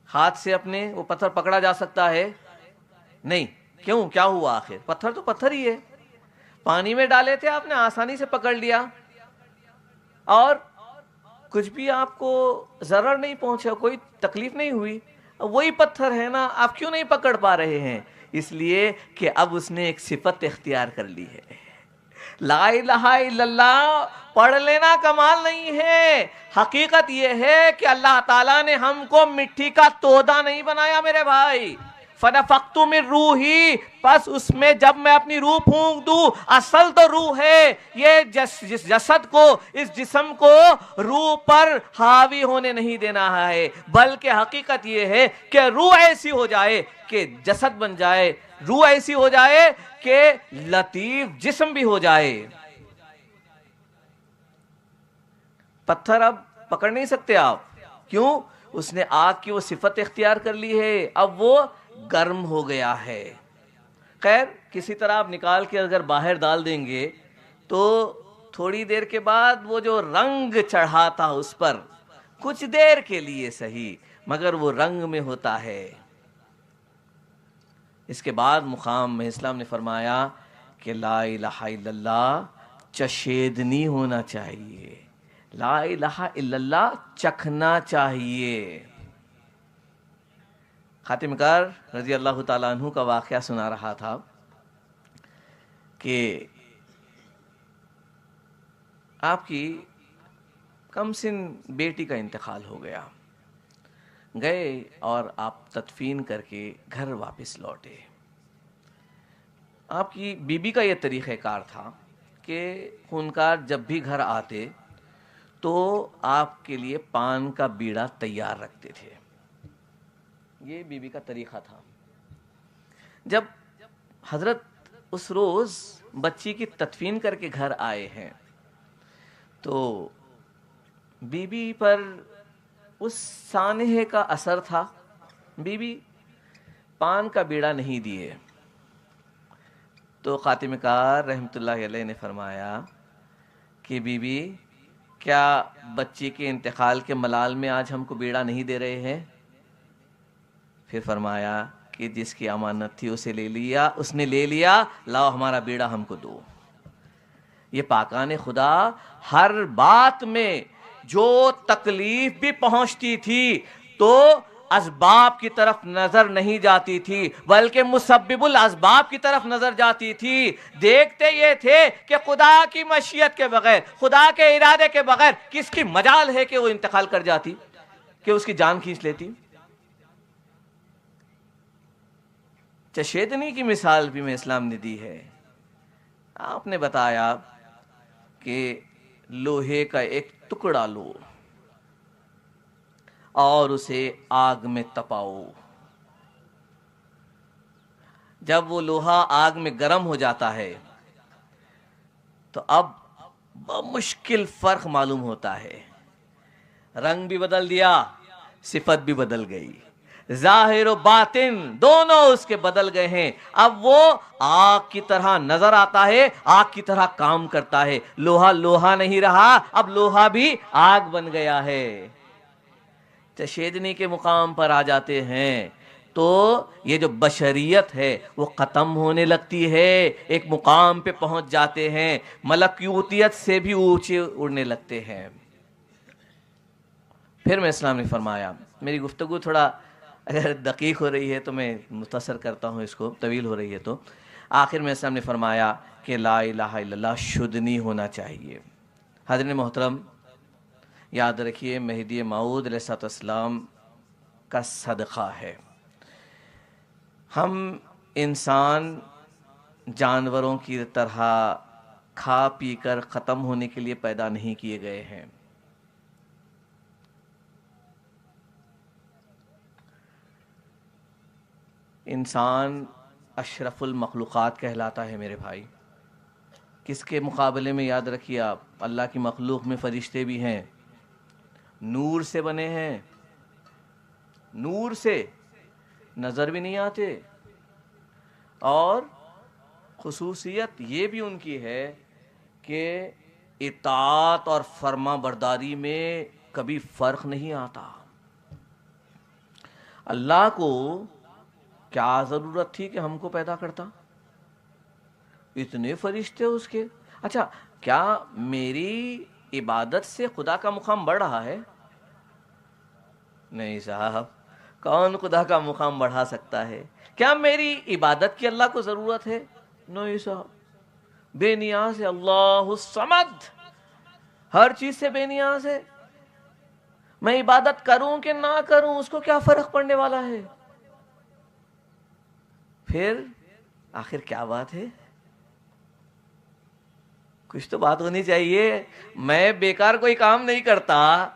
Speaker 2: ہاتھ سے اپنے وہ پتھر پکڑا جا سکتا ہے؟ نہیں۔ کیوں؟ کیا ہوا آخر؟ پتھر تو پتھر ہی ہے، پانی میں ڈالے تھے آپ نے، آسانی سے پکڑ لیا، اور کچھ بھی آپ کو ضرر نہیں پہنچا، کوئی تکلیف نہیں ہوئی۔ وہی پتھر ہے نا، آپ کیوں نہیں پکڑ پا رہے ہیں؟ اس لیے کہ اب اس نے ایک صفت اختیار کر لی ہے۔ لا الہ الا اللہ پڑھ لینا کمال نہیں ہے، حقیقت یہ ہے کہ اللہ تعالیٰ نے ہم کو مٹی کا تودا نہیں بنایا میرے بھائی۔ فَنَفَخْتُ مِن رُوحِي، پس اس میں جب میں اپنی روح پھونک دوں، اصل تو روح ہے، یہ جسد کو، اس جسم کو روح پر حاوی ہونے نہیں دینا ہے، بلکہ حقیقت یہ ہے کہ روح ایسی ہو جائے کہ جسد بن جائے، روح ایسی ہو جائے کہ لطیف جسم بھی ہو جائے۔ پتھر اب پکڑ نہیں سکتے آپ، کیوں؟ اس نے آگ کی وہ صفت اختیار کر لی ہے، اب وہ گرم ہو گیا ہے۔ خیر کسی طرح آپ نکال کے اگر باہر ڈال دیں گے تو تھوڑی دیر کے بعد وہ جو رنگ چڑھا تھا اس پر، کچھ دیر کے لیے صحیح، مگر وہ رنگ میں ہوتا ہے۔ اس کے بعد مقام میں اسلام نے فرمایا کہ لا الہ الا اللہ چشیدنی ہونا چاہیے، لا الہ الا اللہ چکھنا چاہیے۔ خاتم کار رضی اللہ تعالیٰ عنہ کا واقعہ سنا رہا تھا کہ آپ کی کم سن بیٹی کا انتقال ہو گیا، گئے اور آپ تدفین کر کے گھر واپس لوٹے۔ آپ کی بیوی کا یہ طریقہ کار تھا کہ خونکار جب بھی گھر آتے تو آپ کے لیے پان کا بیڑا تیار رکھتے تھے، یہ بیوی کا طریقہ تھا۔ جب حضرت اس روز بچی کی تدفین کر کے گھر آئے ہیں تو بیوی پر اس سانحے کا اثر تھا، بیوی پان کا بیڑا نہیں دیے، تو خاتم کار رحمت اللہ علیہ نے فرمایا کہ بیوی کیا بچی کے انتقال کے ملال میں آج ہم کو بیڑا نہیں دے رہے ہیں؟ پھر فرمایا کہ جس کی امانت تھی اسے لے لیا، اس نے لے لیا، لاؤ ہمارا بیڑا ہم کو دو۔ یہ پاکان خدا ہر بات میں جو تکلیف بھی پہنچتی تھی تو اسباب کی طرف نظر نہیں جاتی تھی بلکہ مسبب الاسباب کی طرف نظر جاتی تھی۔ دیکھتے یہ تھے کہ خدا کی مشیت کے بغیر، خدا کے ارادے کے بغیر کس کی مجال ہے کہ وہ انتقال کر جاتی، کہ اس کی جان کھینچ لیتی۔ چشیدنی کی مثال بھی میں اسلام نے دی ہے۔ آپ نے بتایا کہ لوہے کا ایک ٹکڑا لو اور اسے آگ میں تپاؤ، جب وہ لوہا آگ میں گرم ہو جاتا ہے تو اب بمشکل فرق معلوم ہوتا ہے، رنگ بھی بدل دیا، صفت بھی بدل گئی، ظاہر و باطن دونوں اس کے بدل گئے ہیں. اب وہ آگ کی طرح نظر آتا ہے, آگ کی طرح کام کرتا ہے. لوہا لوہا نہیں رہا, اب لوہا بھی آگ بن گیا ہے. تشیدنی کے مقام پر آ جاتے ہیں تو یہ جو بشریت ہے وہ ختم ہونے لگتی ہے, ایک مقام پہ پہنچ جاتے ہیں, ملکوتیت سے بھی اونچے اڑنے لگتے ہیں. پھر میں اسلام نے فرمایا, میری گفتگو تھوڑا اگر دقیق ہو رہی ہے تو میں مختصر کرتا ہوں اس کو, طویل ہو رہی ہے تو آخر میں اسلام نے فرمایا کہ لا الہ الا اللہ شدھ نہیں ہونا چاہیے. حضرت محترم یاد رکھیے, مہدی موعود علیہ السلام کا صدقہ ہے. ہم انسان جانوروں کی طرح کھا پی کر ختم ہونے کے لیے پیدا نہیں کیے گئے ہیں. انسان اشرف المخلوقات کہلاتا ہے میرے بھائی. کس کے مقابلے میں یاد رکھیے آپ, اللہ کی مخلوق میں فرشتے بھی ہیں, نور سے بنے ہیں, نور سے نظر بھی نہیں آتے, اور خصوصیت یہ بھی ان کی ہے کہ اطاعت اور فرما برداری میں کبھی فرق نہیں آتا. اللہ کو کیا ضرورت تھی کہ ہم کو پیدا کرتا؟ اتنے فرشتے اس کے. اچھا, کیا میری عبادت سے خدا کا مقام بڑھ رہا ہے؟ نہیں صاحب, کون خدا کا مقام بڑھا سکتا ہے؟ کیا میری عبادت کی اللہ کو ضرورت ہے؟ نہیں صاحب, بے نیاز ہے. اللہ الصمد, ہر چیز سے بے نیاز ہے. میں عبادت کروں کہ نہ کروں اس کو کیا فرق پڑنے والا ہے؟ پھر آخر کیا بات ہے؟ کچھ تو بات ہونی چاہیے. میں بیکار کوئی کام نہیں کرتا,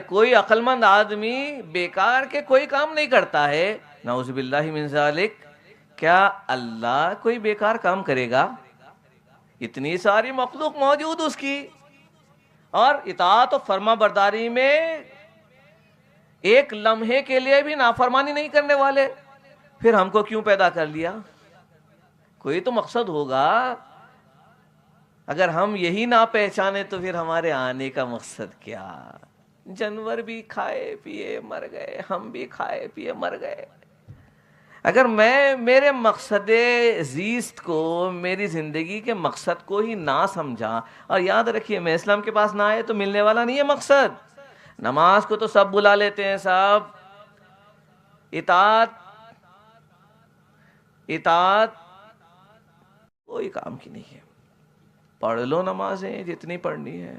Speaker 2: کوئی عقل مند آدمی بیکار کے کوئی کام نہیں کرتا ہے. نعوذ باللہ من ذالک. کیا اللہ کوئی بیکار کام کرے گا؟ اتنی ساری مخلوق موجود اس کی, اور اطاعت و فرما برداری میں ایک لمحے کے لیے بھی نافرمانی نہیں کرنے والے. پھر ہم کو کیوں پیدا کر لیا؟ کوئی تو مقصد ہوگا. اگر ہم یہی نہ پہچانے تو پھر ہمارے آنے کا مقصد کیا؟ جانور بھی کھائے پیے مر گئے, ہم بھی کھائے پیے مر گئے. اگر میں میرے مقصد زیست کو, میری زندگی کے مقصد کو ہی نہ سمجھا, اور یاد رکھیے میں اسلام کے پاس نہ آئے تو ملنے والا نہیں ہے مقصد. نماز کو تو سب بلا لیتے ہیں صاحب, اطاعت کوئی کام کی نہیں ہے. پڑھ لو نمازیں جتنی پڑھنی ہے,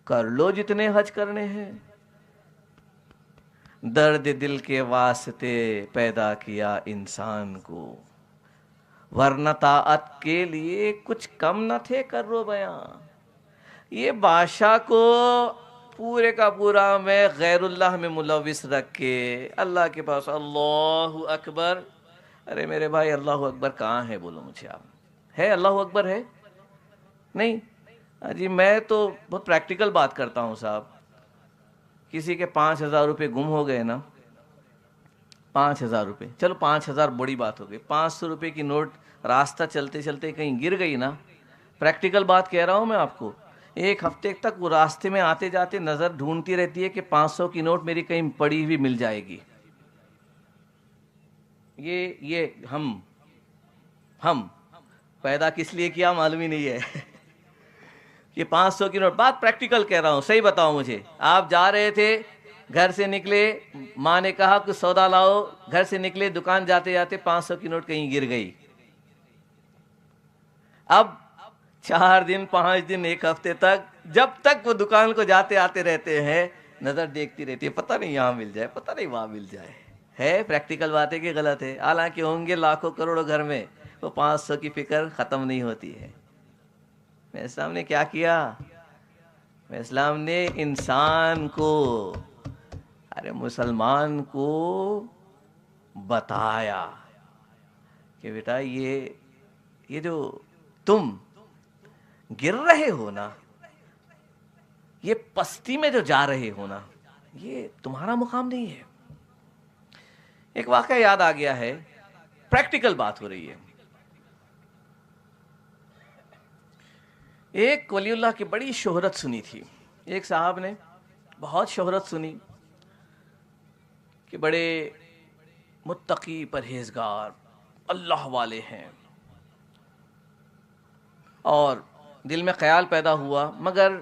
Speaker 2: کر لو جتنے حج کرنے ہیں. درد دل کے واسطے پیدا کیا انسان کو, ورنہ طاعت کے لیے کچھ کم نہ تھے کرو بیان. یہ بادشاہ کو پورے کا پورا میں غیر اللہ میں ملوث رکھ کے اللہ کے پاس اللہ اکبر. ارے میرے بھائی, اللہ اکبر کہاں ہے؟ بولو مجھے آپ. ہے اللہ اکبر ہے؟ نہیں جی. میں تو بہت پریکٹیکل بات کرتا ہوں صاحب. کسی کے 5,000 روپے گم ہو گئے نا, 5,000 روپے, چلو 5,000 بڑی بات ہو گئی. 500 روپے کی نوٹ راستہ چلتے چلتے کہیں گر گئی نا, پریکٹیکل بات کہہ رہا ہوں میں آپ کو. ایک ہفتے تک وہ راستے میں آتے جاتے نظر ڈھونڈتی رہتی ہے کہ 500 کی نوٹ میری کہیں پڑی ہوئی مل جائے گی. یہ ہم پیدا کس لیے کیا معلوم ہی نہیں ہے. یہ 500 کی نوٹ, بات پریکٹیکل کہہ رہا ہوں, صحیح بتاؤ مجھے. آپ جا رہے تھے, گھر سے نکلے, ماں نے کہا کچھ سودا لاؤ, گھر سے نکلے, دکان جاتے جاتے 500 کی نوٹ کہیں گر گئی. اب 4 دن 5 دن 1 ہفتے تک, جب تک وہ دکان کو جاتے آتے رہتے ہیں, نظر دیکھتی رہتی ہے, پتہ نہیں یہاں مل جائے, پتہ نہیں وہاں مل جائے. ہے پریکٹیکل بات ہے کہ غلط ہے؟ حالانکہ ہوں گے لاکھوں کروڑوں گھر میں, وہ 500 کی فکر ختم نہیں ہوتی ہے. میں اسلام نے کیا کیا؟ میں اسلام نے انسان کو, ارے مسلمان کو بتایا کہ بیٹا یہ جو تم گر رہے ہو نا, یہ پستی میں جو جا رہے ہو نا, یہ تمہارا مقام نہیں ہے. ایک واقعہ یاد آ گیا ہے، پریکٹیکل بات ہو رہی ہے. ایک ولی اللہ کی بڑی شہرت سنی تھی. ایک صاحب نے بہت شہرت سنی کہ بڑے متقی پرہیزگار اللہ والے ہیں، اور دل میں خیال پیدا ہوا، مگر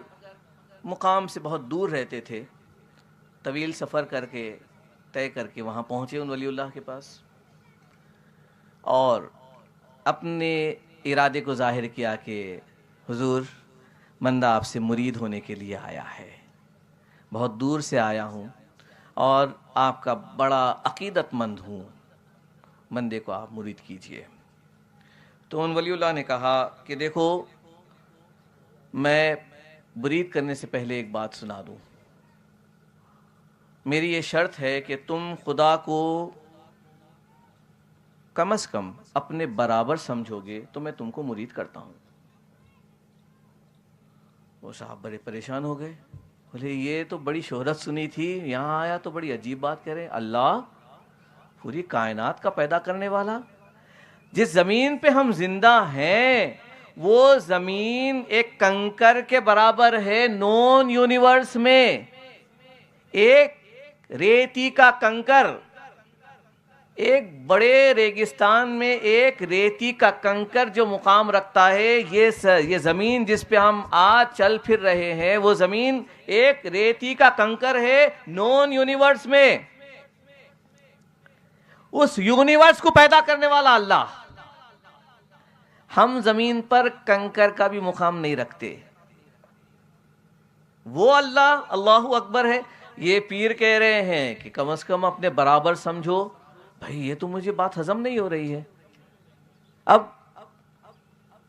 Speaker 2: مقام سے بہت دور رہتے تھے. طویل سفر کر کے طے کر کے وہاں پہنچے ان ولی اللہ کے پاس، اور اپنے ارادے کو ظاہر کیا کہ حضور، بندہ آپ سے مرید ہونے کے لیے آیا ہے، بہت دور سے آیا ہوں اور آپ کا بڑا عقیدت مند ہوں، بندے کو آپ مرید کیجئے. تو ان ولی اللہ نے کہا کہ دیکھو، میں مرید کرنے سے پہلے ایک بات سنا دوں. میری یہ شرط ہے کہ تم خدا کو کم از کم اپنے برابر سمجھو گے تو میں تم کو مرید کرتا ہوں. وہ صاحب بڑے پریشان ہو گئے، بولے یہ تو بڑی شہرت سنی تھی، یہاں آیا تو بڑی عجیب بات کہہ رہے. اللہ پوری کائنات کا پیدا کرنے والا، جس زمین پہ ہم زندہ ہیں وہ زمین ایک کنکر کے برابر ہے نون یونیورس میں. ایک ریتی کا کنکر، ایک بڑے ریگستان میں ایک ریتی کا کنکر جو مقام رکھتا ہے، یہ زمین جس پہ ہم آج چل پھر رہے ہیں، وہ زمین ایک ریتی کا کنکر ہے نون یونیورس میں. اس یونیورس کو پیدا کرنے والا اللہ. ہم زمین پر کنکر کا بھی مقام نہیں رکھتے. وہ اللہ اللہ اکبر ہے. یہ پیر کہہ رہے ہیں کہ کم از کم اپنے برابر سمجھو. بھائی یہ تو مجھے بات ہضم نہیں ہو رہی ہے. اب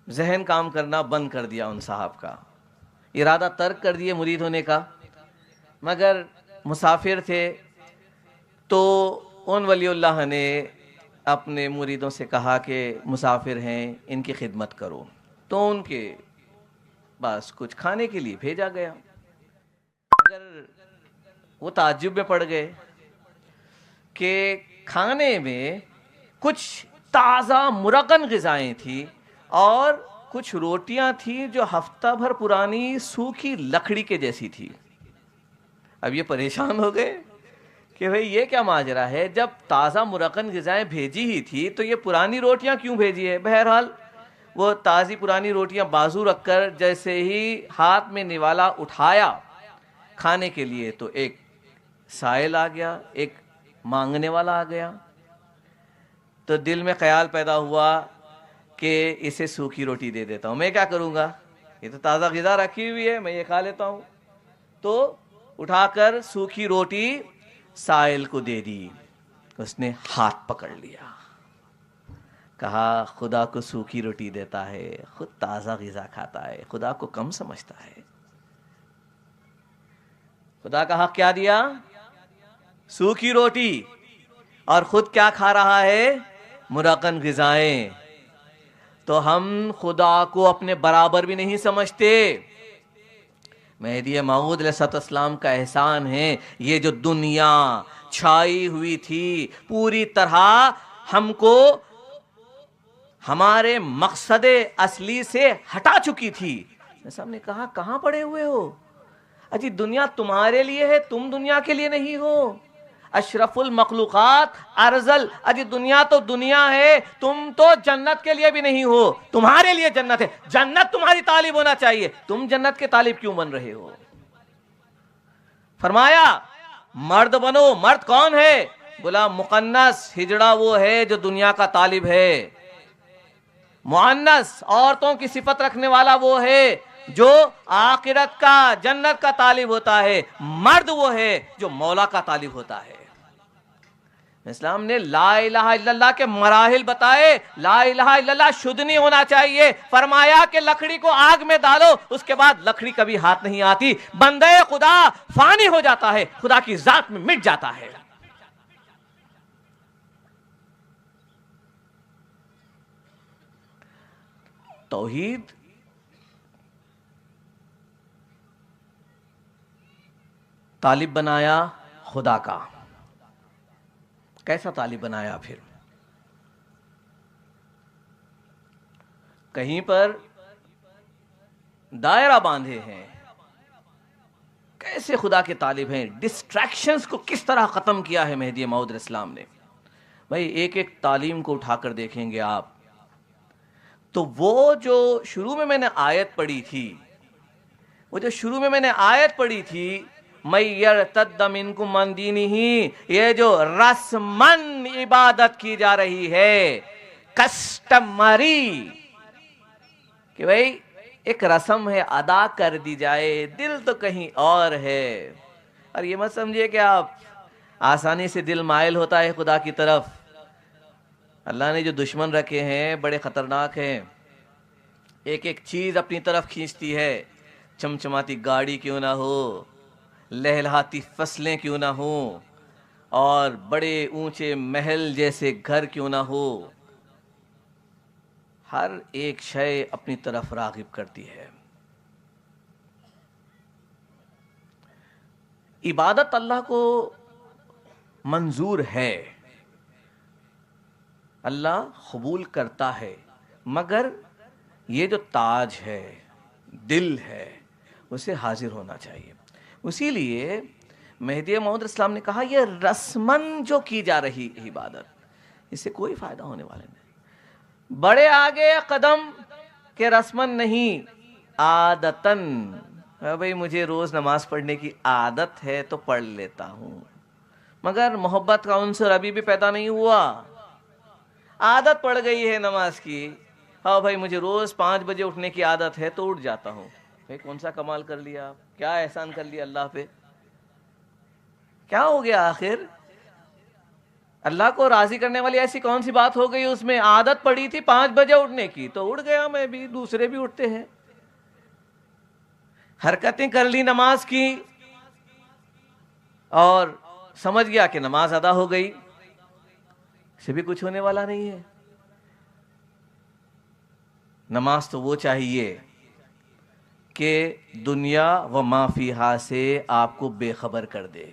Speaker 2: ذہن کام کرنا بند کر دیا ان صاحب کا، ارادہ ترک کر دیے مرید ہونے کا، مگر مسافر تھے. تو ان ولی اللہ نے اپنے مریدوں سے کہا کہ مسافر ہیں، ان کی خدمت کرو. تو ان کے پاس کچھ کھانے کے لیے بھیجا گیا. مگر وہ تعجب میں پڑ گئے کہ کھانے میں کچھ تازہ مرغن غذائیں تھیں اور کچھ روٹیاں تھیں جو ہفتہ بھر پرانی سوکھی لکڑی کے جیسی تھی. اب یہ پریشان ہو گئے کہ بھئی یہ کیا ماجرا ہے، جب تازہ مرغن غذائیں بھیجی ہی تھی تو یہ پرانی روٹیاں کیوں بھیجی ہے. بہرحال وہ تازی پرانی روٹیاں بازو رکھ کر جیسے ہی ہاتھ میں نوالا اٹھایا کھانے کے لیے، تو ایک سائل آ گیا، ایک مانگنے والا آ گیا. تو دل میں خیال پیدا ہوا کہ اسے سوکھی روٹی دے دیتا ہوں. میں کیا کروں گا، یہ تو تازہ غذا رکھی ہوئی ہے، میں یہ کھا لیتا ہوں. تو اٹھا کر سوکھی روٹی سائل کو دے دی. اس نے ہاتھ پکڑ لیا، کہا خدا کو سوکھی روٹی دیتا ہے، خود تازہ غذا کھاتا ہے، خدا کو کم سمجھتا ہے. خدا کا حق کیا دیا؟ سوکھی روٹی. اور خود کیا کھا رہا ہے؟ مرغن غذائیں. تو ہم خدا کو اپنے برابر بھی نہیں سمجھتے. مہدی موعود علیہ السلام کا احسان ہے، یہ جو دنیا چھائی ہوئی تھی پوری طرح ہم کو ہمارے مقصد اصلی سے ہٹا چکی تھی. صاحب نے کہا کہاں پڑے ہوئے ہو؟ اجی دنیا تمہارے لیے ہے، تم دنیا کے لیے نہیں ہو. اشرف المخلوقات ارذل، اجی دنیا تو دنیا ہے، تم تو جنت کے لیے بھی نہیں ہو. تمہارے لیے جنت ہے، جنت تمہاری طالب ہونا چاہیے، تم جنت کے طالب کیوں بن رہے ہو؟ فرمایا مرد بنو. مرد کون ہے؟ بولا مقنث ہجڑا وہ ہے جو دنیا کا طالب ہے. مؤنث عورتوں کی صفت رکھنے والا وہ ہے جو آخرت کا جنت کا طالب ہوتا ہے. مرد وہ ہے جو مولا کا طالب ہوتا ہے. اسلام نے لا الہ الا اللہ کے مراحل بتائے. لا الہ الا اللہ شدھ نہیں ہونا چاہیے. فرمایا کہ لکڑی کو آگ میں ڈالو، اس کے بعد لکڑی کبھی ہاتھ نہیں آتی. بندے خدا فانی ہو جاتا ہے، خدا کی ذات میں مٹ جاتا ہے. توحید طالب بنایا خدا کا، کیسا طالب بنایا پھر؟ کہیں پر دائرہ باندھے ہیں، کیسے خدا کے طالب ہیں، ڈسٹریکشنز کو کس طرح ختم کیا ہے مہدی موعود علیہ السلام نے۔ بھائی ایک ایک تعلیم کو اٹھا کر دیکھیں گے آپ تو وہ جو شروع میں نے آیت پڑھی تھی، مَن یرتد منکم عن دینہ، یہ جو رسمن عبادت کی جا رہی ہے، کسٹمری، کہ بھئی ایک رسم ہے ادا کر دی جائے، دل تو کہیں اور ہے۔ اور یہ مت سمجھیے کہ آپ آسانی سے دل مائل ہوتا ہے خدا کی طرف۔ اللہ نے جو دشمن رکھے ہیں بڑے خطرناک ہیں، ایک ایک چیز اپنی طرف کھینچتی ہے، چمچماتی گاڑی کیوں نہ ہو، لہلہاتی فصلیں کیوں نہ ہوں، اور بڑے اونچے محل جیسے گھر کیوں نہ ہو، ہر ایک شے اپنی طرف راغب کرتی ہے۔ عبادت اللہ کو منظور ہے، اللہ قبول کرتا ہے، مگر یہ جو تاج ہے، دل ہے، اسے حاضر ہونا چاہیے۔ اسی لیے مہدی موعود علیہ السلام نے کہا یہ رسمن جو کی جا رہی عبادت، اس سے کوئی فائدہ ہونے والا نہیں۔ بڑے آگے قدم کہ رسمن نہیں، عادتن، بھئی مجھے روز نماز پڑھنے کی عادت ہے تو پڑھ لیتا ہوں، مگر محبت کا عنصر ابھی بھی پیدا نہیں ہوا، عادت پڑ گئی ہے نماز کی، ہاں بھائی مجھے روز 5 بجے اٹھنے کی عادت ہے تو اٹھ جاتا ہوں۔ بھائی کون سا کمال کر لیا آپ، کیا احسان کر لیا اللہ پہ، کیا ہو گیا آخر؟ اللہ کو راضی کرنے والی ایسی کون سی بات ہو گئی اس میں؟ عادت پڑی تھی 5 بجے اٹھنے کی تو اٹھ گیا میں بھی، دوسرے بھی اٹھتے ہیں، حرکتیں کر لی نماز کی اور سمجھ گیا کہ نماز ادا ہو گئی، سے بھی کچھ ہونے والا نہیں ہے۔ نماز تو وہ چاہیے کہ دنیا و ما فیہا سے آپ کو بے خبر کر دے،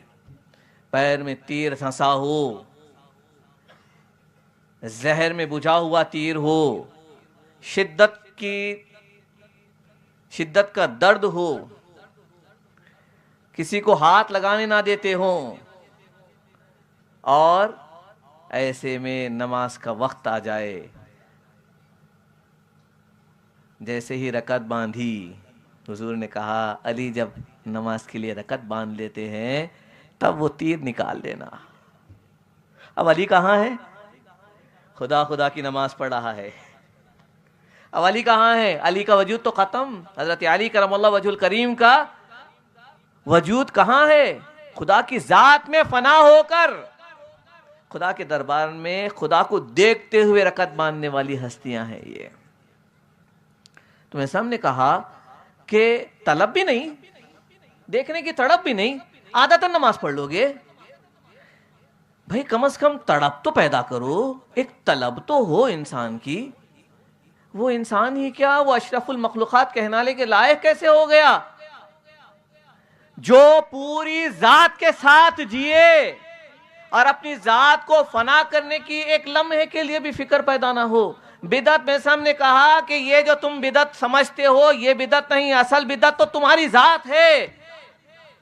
Speaker 2: پیر میں تیر پھنسا ہو، زہر میں بجھا ہوا تیر ہو، شدت کا درد ہو، کسی کو ہاتھ لگانے نہ دیتے ہوں، اور ایسے میں نماز کا وقت آ جائے، جیسے ہی رکعت باندھی، حضور نے کہا علی جب نماز کے لیے رکعت باندھ لیتے ہیں تب وہ تیر نکال دینا۔ اب علی کہاں ہے؟ خدا خدا کی نماز پڑھ رہا ہے۔ اب علی کہاں ہے؟ علی کا وجود تو ختم، حضرت علی کرم اللہ وجہ الکریم کا وجود کہاں ہے؟ خدا کی ذات میں فنا ہو کر خدا کے دربار میں خدا کو دیکھتے ہوئے رکعت باندھنے والی ہستیاں ہیں یہ۔ تو میں سامنے کہا کہ طلب بھی نہیں، دیکھنے کی تڑپ بھی نہیں، عادتاً نماز پڑھ لو گے، بھائی کم از کم تڑپ تو پیدا کرو، ایک طلب تو ہو انسان کی۔ وہ انسان ہی کیا، وہ اشرف المخلوقات کہلانے کے لائق کیسے ہو گیا جو پوری ذات کے ساتھ جیے اور اپنی ذات کو فنا کرنے کی ایک لمحے کے لیے بھی فکر پیدا نہ ہو۔ بدعت میں سامنے کہا کہ یہ جو تم بدعت سمجھتے ہو یہ بدعت نہیں، اصل بدعت تو تمہاری ذات ہے،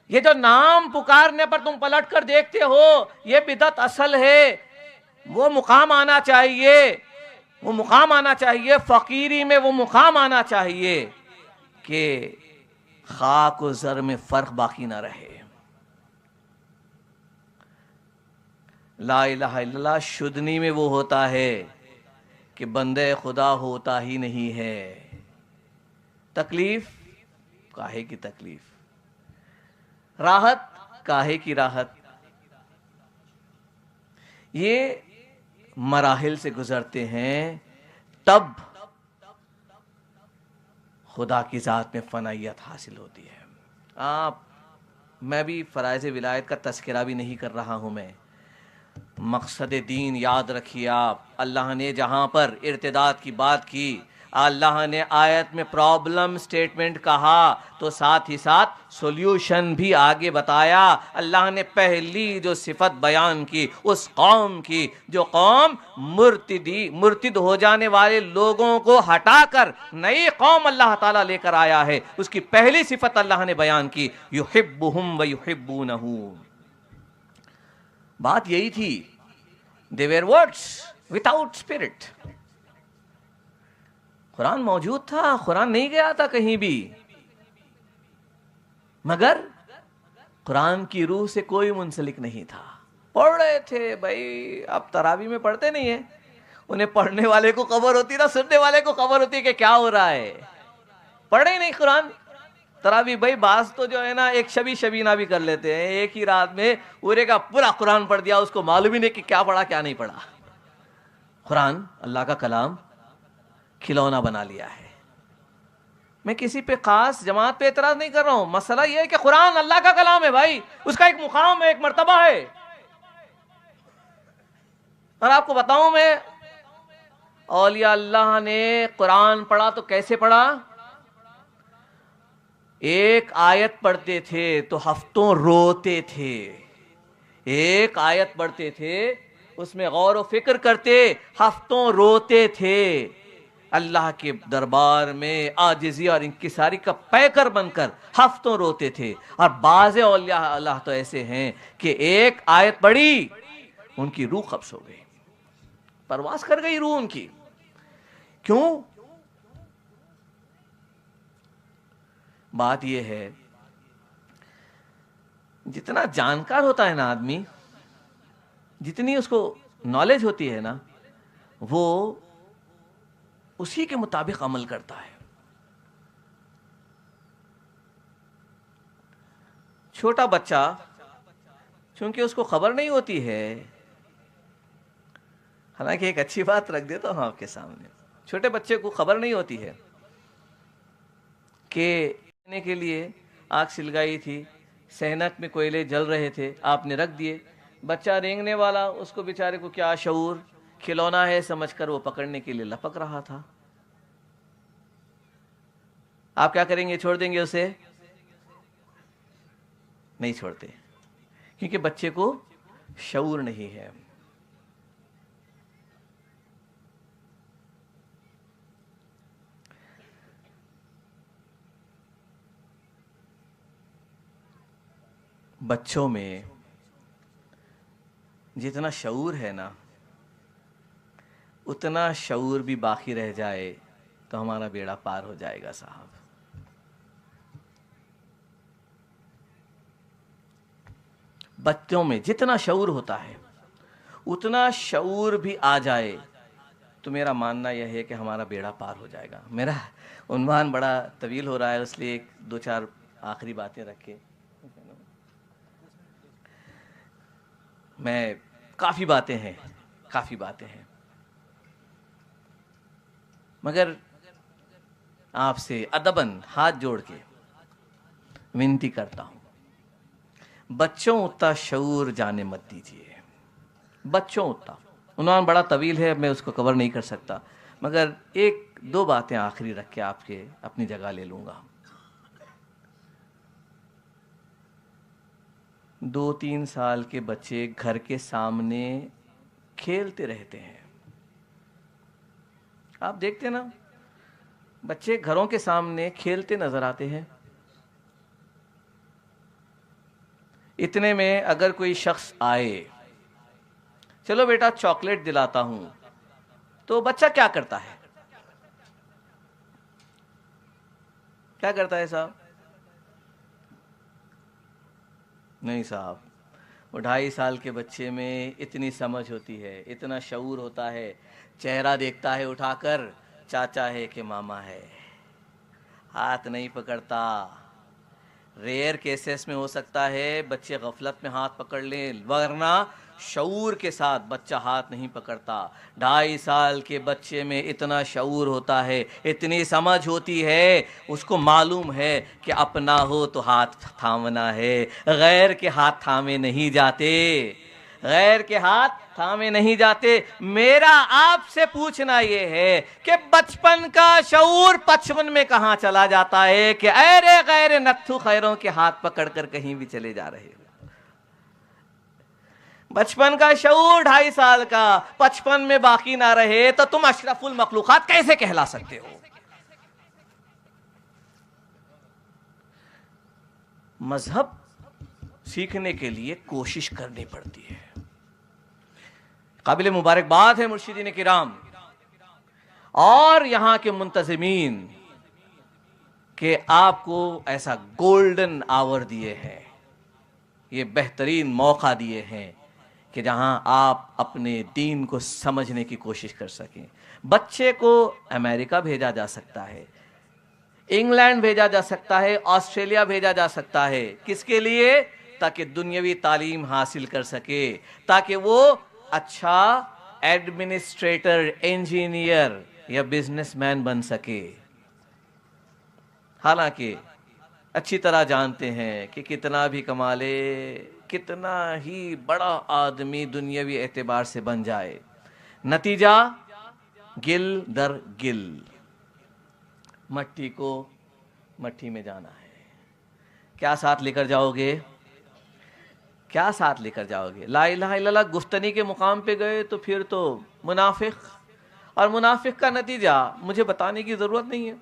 Speaker 2: یہ جو نام پکارنے پر تم پلٹ کر دیکھتے ہو یہ بدعت اصل ہے۔ وہ مقام آنا چاہیے، وہ مقام آنا چاہیے، فقیری میں وہ مقام آنا چاہیے کہ خاک و زر میں فرق باقی نہ رہے۔ لا الہ الا اللہ شدنی میں وہ ہوتا ہے کہ بندے خدا ہوتا ہی نہیں ہے۔ تکلیف کاہے کی تکلیف، راحت کاہے کی راحت، یہ مراحل سے گزرتے ہیں تب خدا کی ذات میں فنائیت حاصل ہوتی ہے۔ میں بھی فرائض ولایت کا تذکرہ بھی نہیں کر رہا ہوں، میں مقصد دین یاد رکھیے آپ، اللہ نے جہاں پر ارتداد کی بات کی، اللہ نے آیت میں پرابلم سٹیٹمنٹ کہا تو ساتھ ہی ساتھ سولوشن بھی آگے بتایا. اللہ نے پہلی جو صفت بیان کی اس قوم کی جو قوم مرتد ہو جانے والے لوگوں کو ہٹا کر نئی قوم اللہ تعالیٰ لے کر آیا ہے, اس کی پہلی صفت اللہ نے بیان کی, یحبہم ویحبونہ. بات یہی تھی, they were words without spirit. قرآن موجود تھا, قرآن نہیں گیا تھا کہیں بھی, مگر قرآن کی روح سے کوئی منسلک نہیں تھا. پڑھ رہے تھے بھائی, اب تراویح میں پڑھتے نہیں ہیں, انہیں پڑھنے والے کو خبر ہوتی نا, سننے والے کو خبر ہوتی ہے کہ کیا ہو رہا ہے, پڑھے ہی نہیں قرآن. تراویح بھائی بعض تو جو ہے نا ایک شبینہ بھی کر لیتے ہیں, ایک ہی رات میں پورے کا پورا قرآن پڑھ دیا, اس کو معلوم ہی نہیں کہ کیا پڑھا کیا نہیں پڑھا. قرآن اللہ کا کلام کھلونا بنا لیا ہے. میں کسی پہ خاص جماعت پہ اعتراض نہیں کر رہا ہوں, مسئلہ یہ ہے کہ قرآن اللہ کا کلام ہے بھائی, اس کا ایک مقام ہے, ایک مرتبہ ہے. اور آپ کو بتاؤں میں, اولیاء اللہ نے قرآن پڑھا تو کیسے پڑھا؟ ایک آیت پڑھتے تھے تو ہفتوں روتے تھے, ایک آیت پڑھتے تھے اس میں غور و فکر کرتے, ہفتوں روتے تھے, اللہ کے دربار میں عاجزی اور انکساری کا پیکر بن کر ہفتوں روتے تھے. اور بعض اولیاء اللہ تو ایسے ہیں کہ ایک آیت پڑھی ان کی روح قبض ہو گئی, پرواز کر گئی روح ان کی. کیوں؟ بات یہ ہے, جتنا جانکار ہوتا ہے نا آدمی, جتنی اس کو نالج ہوتی ہے نا, وہ اسی کے مطابق عمل کرتا ہے. چھوٹا بچہ چونکہ اس کو خبر نہیں ہوتی ہے, حالانکہ ایک اچھی بات رکھ دیتا ہوں آپ کے سامنے, چھوٹے بچے کو خبر نہیں ہوتی ہے کہ کے لیے آگ سلگائی تھی, صحنک میں کوئلے جل رہے تھے, آپ نے رکھ دیے, بچہ رینگنے والا, اس کو بیچارے کو کیا شعور, کھلونا ہے سمجھ کر وہ پکڑنے کے لیے لپک رہا تھا. آپ کیا کریں گے؟ چھوڑ دیں گے اسے؟ نہیں چھوڑتے, کیونکہ بچے کو شعور نہیں ہے. بچوں میں جتنا شعور ہے نا, اتنا شعور بھی باقی رہ جائے تو ہمارا بیڑا پار ہو جائے گا صاحب. بچوں میں جتنا شعور ہوتا ہے اتنا شعور بھی آ جائے تو میرا ماننا یہ ہے کہ ہمارا بیڑا پار ہو جائے گا. میرا عنوان بڑا طویل ہو رہا ہے, اس لیے ایک دو چار آخری باتیں رکھ کے, میں کافی باتیں ہیں مگر آپ سے ادباً ہاتھ جوڑ کے ونتی کرتا ہوں, بچوں اتنا شعور جانے مت دیجیے. بچوں اتنا, عنوان بڑا طویل ہے, میں اس کو کور نہیں کر سکتا, مگر ایک دو باتیں آخری رکھ کے آپ کے اپنی جگہ لے لوں گا. 2-3 سال کے بچے گھر کے سامنے کھیلتے رہتے ہیں. آپ دیکھتے نا, بچے گھروں کے سامنے کھیلتے نظر آتے ہیں. اتنے میں اگر کوئی شخص آئے, چلو بیٹا چاکلیٹ دلاتا ہوں, تو بچہ کیا کرتا ہے؟ کیا کرتا ہے صاحب؟ نہیں صاحب, وہ 2.5 سال کے بچے میں اتنی سمجھ ہوتی ہے, اتنا شعور ہوتا ہے, چہرہ دیکھتا ہے اٹھا کر, چاچا ہے کہ ماما ہے, ہاتھ نہیں پکڑتا. ریئر کیسز میں ہو سکتا ہے بچے غفلت میں ہاتھ پکڑ لیں, ورنہ شعور کے ساتھ بچہ ہاتھ نہیں پکڑتا. 2.5 سال کے بچے میں اتنا شعور ہوتا ہے, اتنی سمجھ ہوتی ہے, اس کو معلوم ہے کہ اپنا ہو تو ہاتھ تھامنا ہے, غیر کے ہاتھ تھامے نہیں جاتے. غیر کے ہاتھ تھامے نہیں جاتے. میرا آپ سے پوچھنا یہ ہے کہ بچپن کا شعور 55 میں کہاں چلا جاتا ہے کہ اے رے غیر نتھو خیروں کے ہاتھ پکڑ کر کہیں بھی چلے جا رہے ہو. بچپن کا شعور 2.5 سال کا 55 میں باقی نہ رہے تو تم اشرف المخلوقات کیسے کہلا سکتے ہو؟ مذہب سیکھنے کے لیے کوشش کرنی پڑتی ہے. قابل مبارکباد ہے مرشدین کرام اور یہاں کے منتظمین کہ آپ کو ایسا گولڈن آور دیے ہیں, یہ بہترین موقع دیے ہیں کہ جہاں آپ اپنے دین کو سمجھنے کی کوشش کر سکیں. بچے کو امریکہ بھیجا جا سکتا ہے, انگلینڈ بھیجا جا سکتا ہے, آسٹریلیا بھیجا جا سکتا ہے. کس کے لیے؟ تاکہ دنیاوی تعلیم حاصل کر سکے, تاکہ وہ اچھا ایڈمنسٹریٹر, انجینئر یا بزنس مین بن سکے. حالانکہ اچھی طرح جانتے ہیں کہ کتنا بھی کما لے, کتنا ہی بڑا آدمی دنیاوی اعتبار سے بن جائے, نتیجہ گل در گل, مٹی کو مٹی میں جانا ہے. کیا ساتھ لے کر جاؤ گے؟ کیا ساتھ لے کر جاؤ گے؟ لا الہ الا اللہ گفتنی کے مقام پہ گئے تو پھر تو منافق, اور منافق کا نتیجہ مجھے بتانے کی ضرورت نہیں ہے.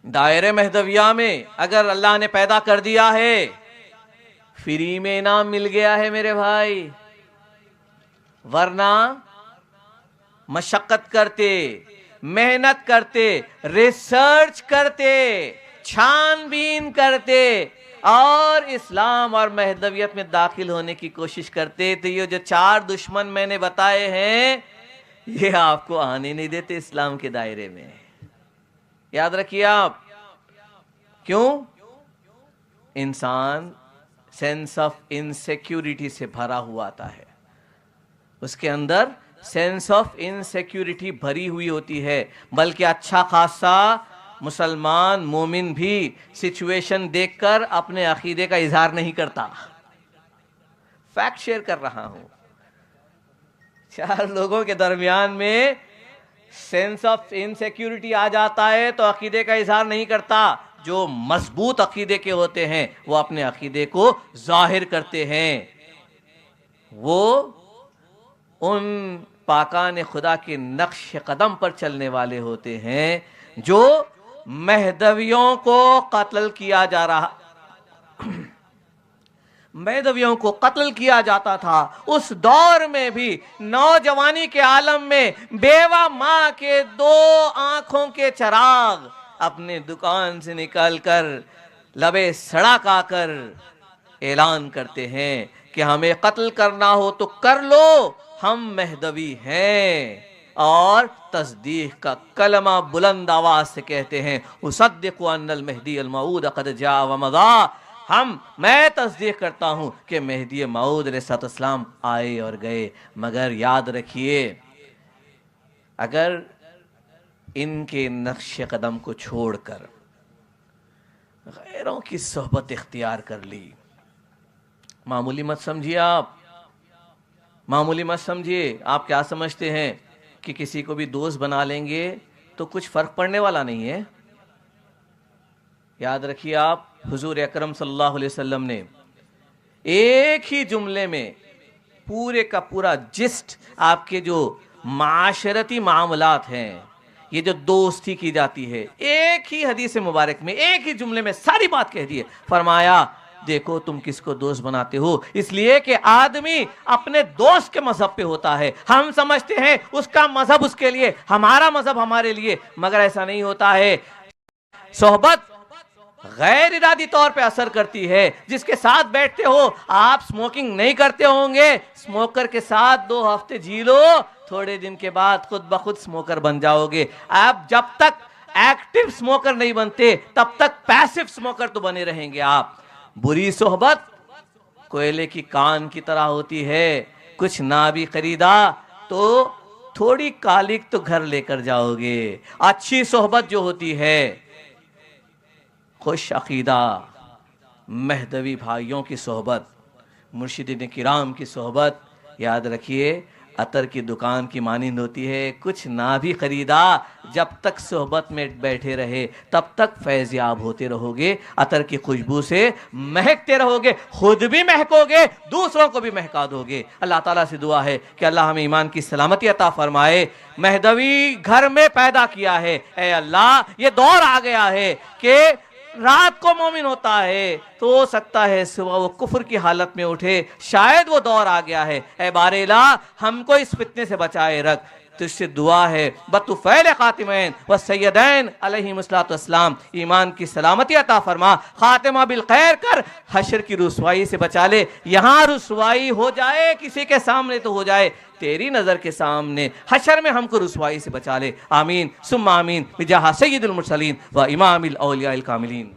Speaker 2: دائرہ مہدویہ میں اگر اللہ نے پیدا کر دیا ہے, فری میں انعام مل گیا ہے میرے بھائی, ورنہ مشقت کرتے, محنت کرتے, ریسرچ کرتے, چھان بین کرتے اور اسلام اور مہدویت میں داخل ہونے کی کوشش کرتے تو یہ جو 4 دشمن میں نے بتائے ہیں یہ آپ کو آنے نہیں دیتے اسلام کے دائرے میں. یاد رکھیے آپ. کیوں؟ انسان سینس آف انسیکیورٹی سے بھرا ہوا آتا ہے, اس کے اندر سینس آف انسیکیورٹی بھری ہوئی ہوتی ہے. بلکہ اچھا خاصا مسلمان مومن بھی سچویشن دیکھ کر اپنے عقیدے کا اظہار نہیں کرتا. فیکٹ شیئر کر رہا ہوں. 4 لوگوں کے درمیان میں سینس آف انسیکیورٹی آ جاتا ہے تو عقیدے کا اظہار نہیں کرتا. جو مضبوط عقیدے کے ہوتے ہیں وہ اپنے عقیدے کو ظاہر کرتے ہیں. وہ ان پاکان خدا کے نقش قدم پر چلنے والے ہوتے ہیں جو مہدویوں کو قتل کیا جا رہا, مہدویوں کو قتل کیا جاتا تھا. اس دور میں بھی نوجوانی کے عالم میں بیوہ ماں کے 2 آنکھوں کے چراغ اپنے دکان سے نکال کر لبے سڑک آ کر اعلان کرتے ہیں کہ ہمیں قتل کرنا ہو تو کر لو, ہم مہدوی ہیں. اور تصدیق کا کلمہ بلند آواز سے کہتے ہیں اصدق ان المہدی الموعود قد جاء ومضى. میں تصدیق کرتا ہوں کہ مہدی موعود علیہ السلام آئے اور گئے. مگر یاد رکھیے, اگر ان کے نقش قدم کو چھوڑ کر غیروں کی صحبت اختیار کر لی, معمولی مت سمجھیے آپ, معمولی مت سمجھیے. آپ کیا سمجھتے ہیں کہ کسی کو بھی دوست بنا لیں گے تو کچھ فرق پڑنے والا نہیں ہے؟ یاد رکھیے آپ, حضور اکرم صلی اللہ علیہ وسلم نے ایک ہی جملے میں پورے کا پورا جسٹ آپ کے جو معاشرتی معاملات ہیں, یہ جو دوستی کی جاتی ہے, ایک ہی حدیث مبارک میں ایک ہی جملے میں ساری بات کہہ دی ہے. فرمایا دیکھو تم کس کو دوست بناتے ہو, اس لیے کہ آدمی اپنے دوست کے مذہب پہ ہوتا ہے. ہم سمجھتے ہیں اس کا مذہب اس کے لیے, ہمارا مذہب ہمارے لیے, مگر ایسا نہیں ہوتا ہے. صحبت غیر ارادی طور پہ اثر کرتی ہے. جس کے ساتھ بیٹھتے ہو, آپ سموکنگ نہیں کرتے ہوں گے, سموکر کے ساتھ 2 ہفتے جی لو, تھوڑے دن کے بعد خود بخود سموکر بن جاؤ گے. آپ جب تک ایکٹیو سموکر نہیں بنتے تب تک پیسیو سموکر تو بنے رہیں گے آپ. بری صحبت کوئلے کی کان کی طرح ہوتی ہے, کچھ نہ بھی خریدا تو تھوڑی کالک تو گھر لے کر جاؤ گے. اچھی صحبت جو ہوتی ہے, خوش عقیدہ مہدوی بھائیوں کی صحبت, مرشدین کرام کی صحبت یاد رکھیے عطر کی دکان کی مانند ہوتی ہے، کچھ نہ بھی خریدا، جب تک صحبت میں بیٹھے رہے تب تک فیض یاب ہوتے رہو گے، عطر کی خوشبو سے مہکتے رہو گے، خود بھی مہکو گے، دوسروں کو بھی مہکا دو گے۔ اللہ تعالیٰ سے دعا ہے کہ اللہ ہمیں ایمان کی سلامتی عطا فرمائے۔ مہدوی گھر میں پیدا کیا ہے، اے اللہ یہ دور آ گیا ہے کہ رات کو مومن ہوتا ہے تو ہو سکتا ہے صبح وہ کفر کی حالت میں اٹھے، شاید وہ دور آ گیا ہے۔ اے بار الہ ہم کو اس فتنے سے بچائے رکھ، تجھ سے دعا ہے بطفیل خاتمین و سیدین علیہم السلام ایمان کی سلامتی عطا فرما، خاتمہ بالخیر کر، حشر کی رسوائی سے بچا لے۔ یہاں رسوائی ہو جائے کسی کے سامنے تو ہو جائے، تیری نظر کے سامنے حشر میں ہم کو رسوائی سے بچا لے۔ آمین ثم آمین بجاہ سید المرسلین و امام الاولیاء الکاملین۔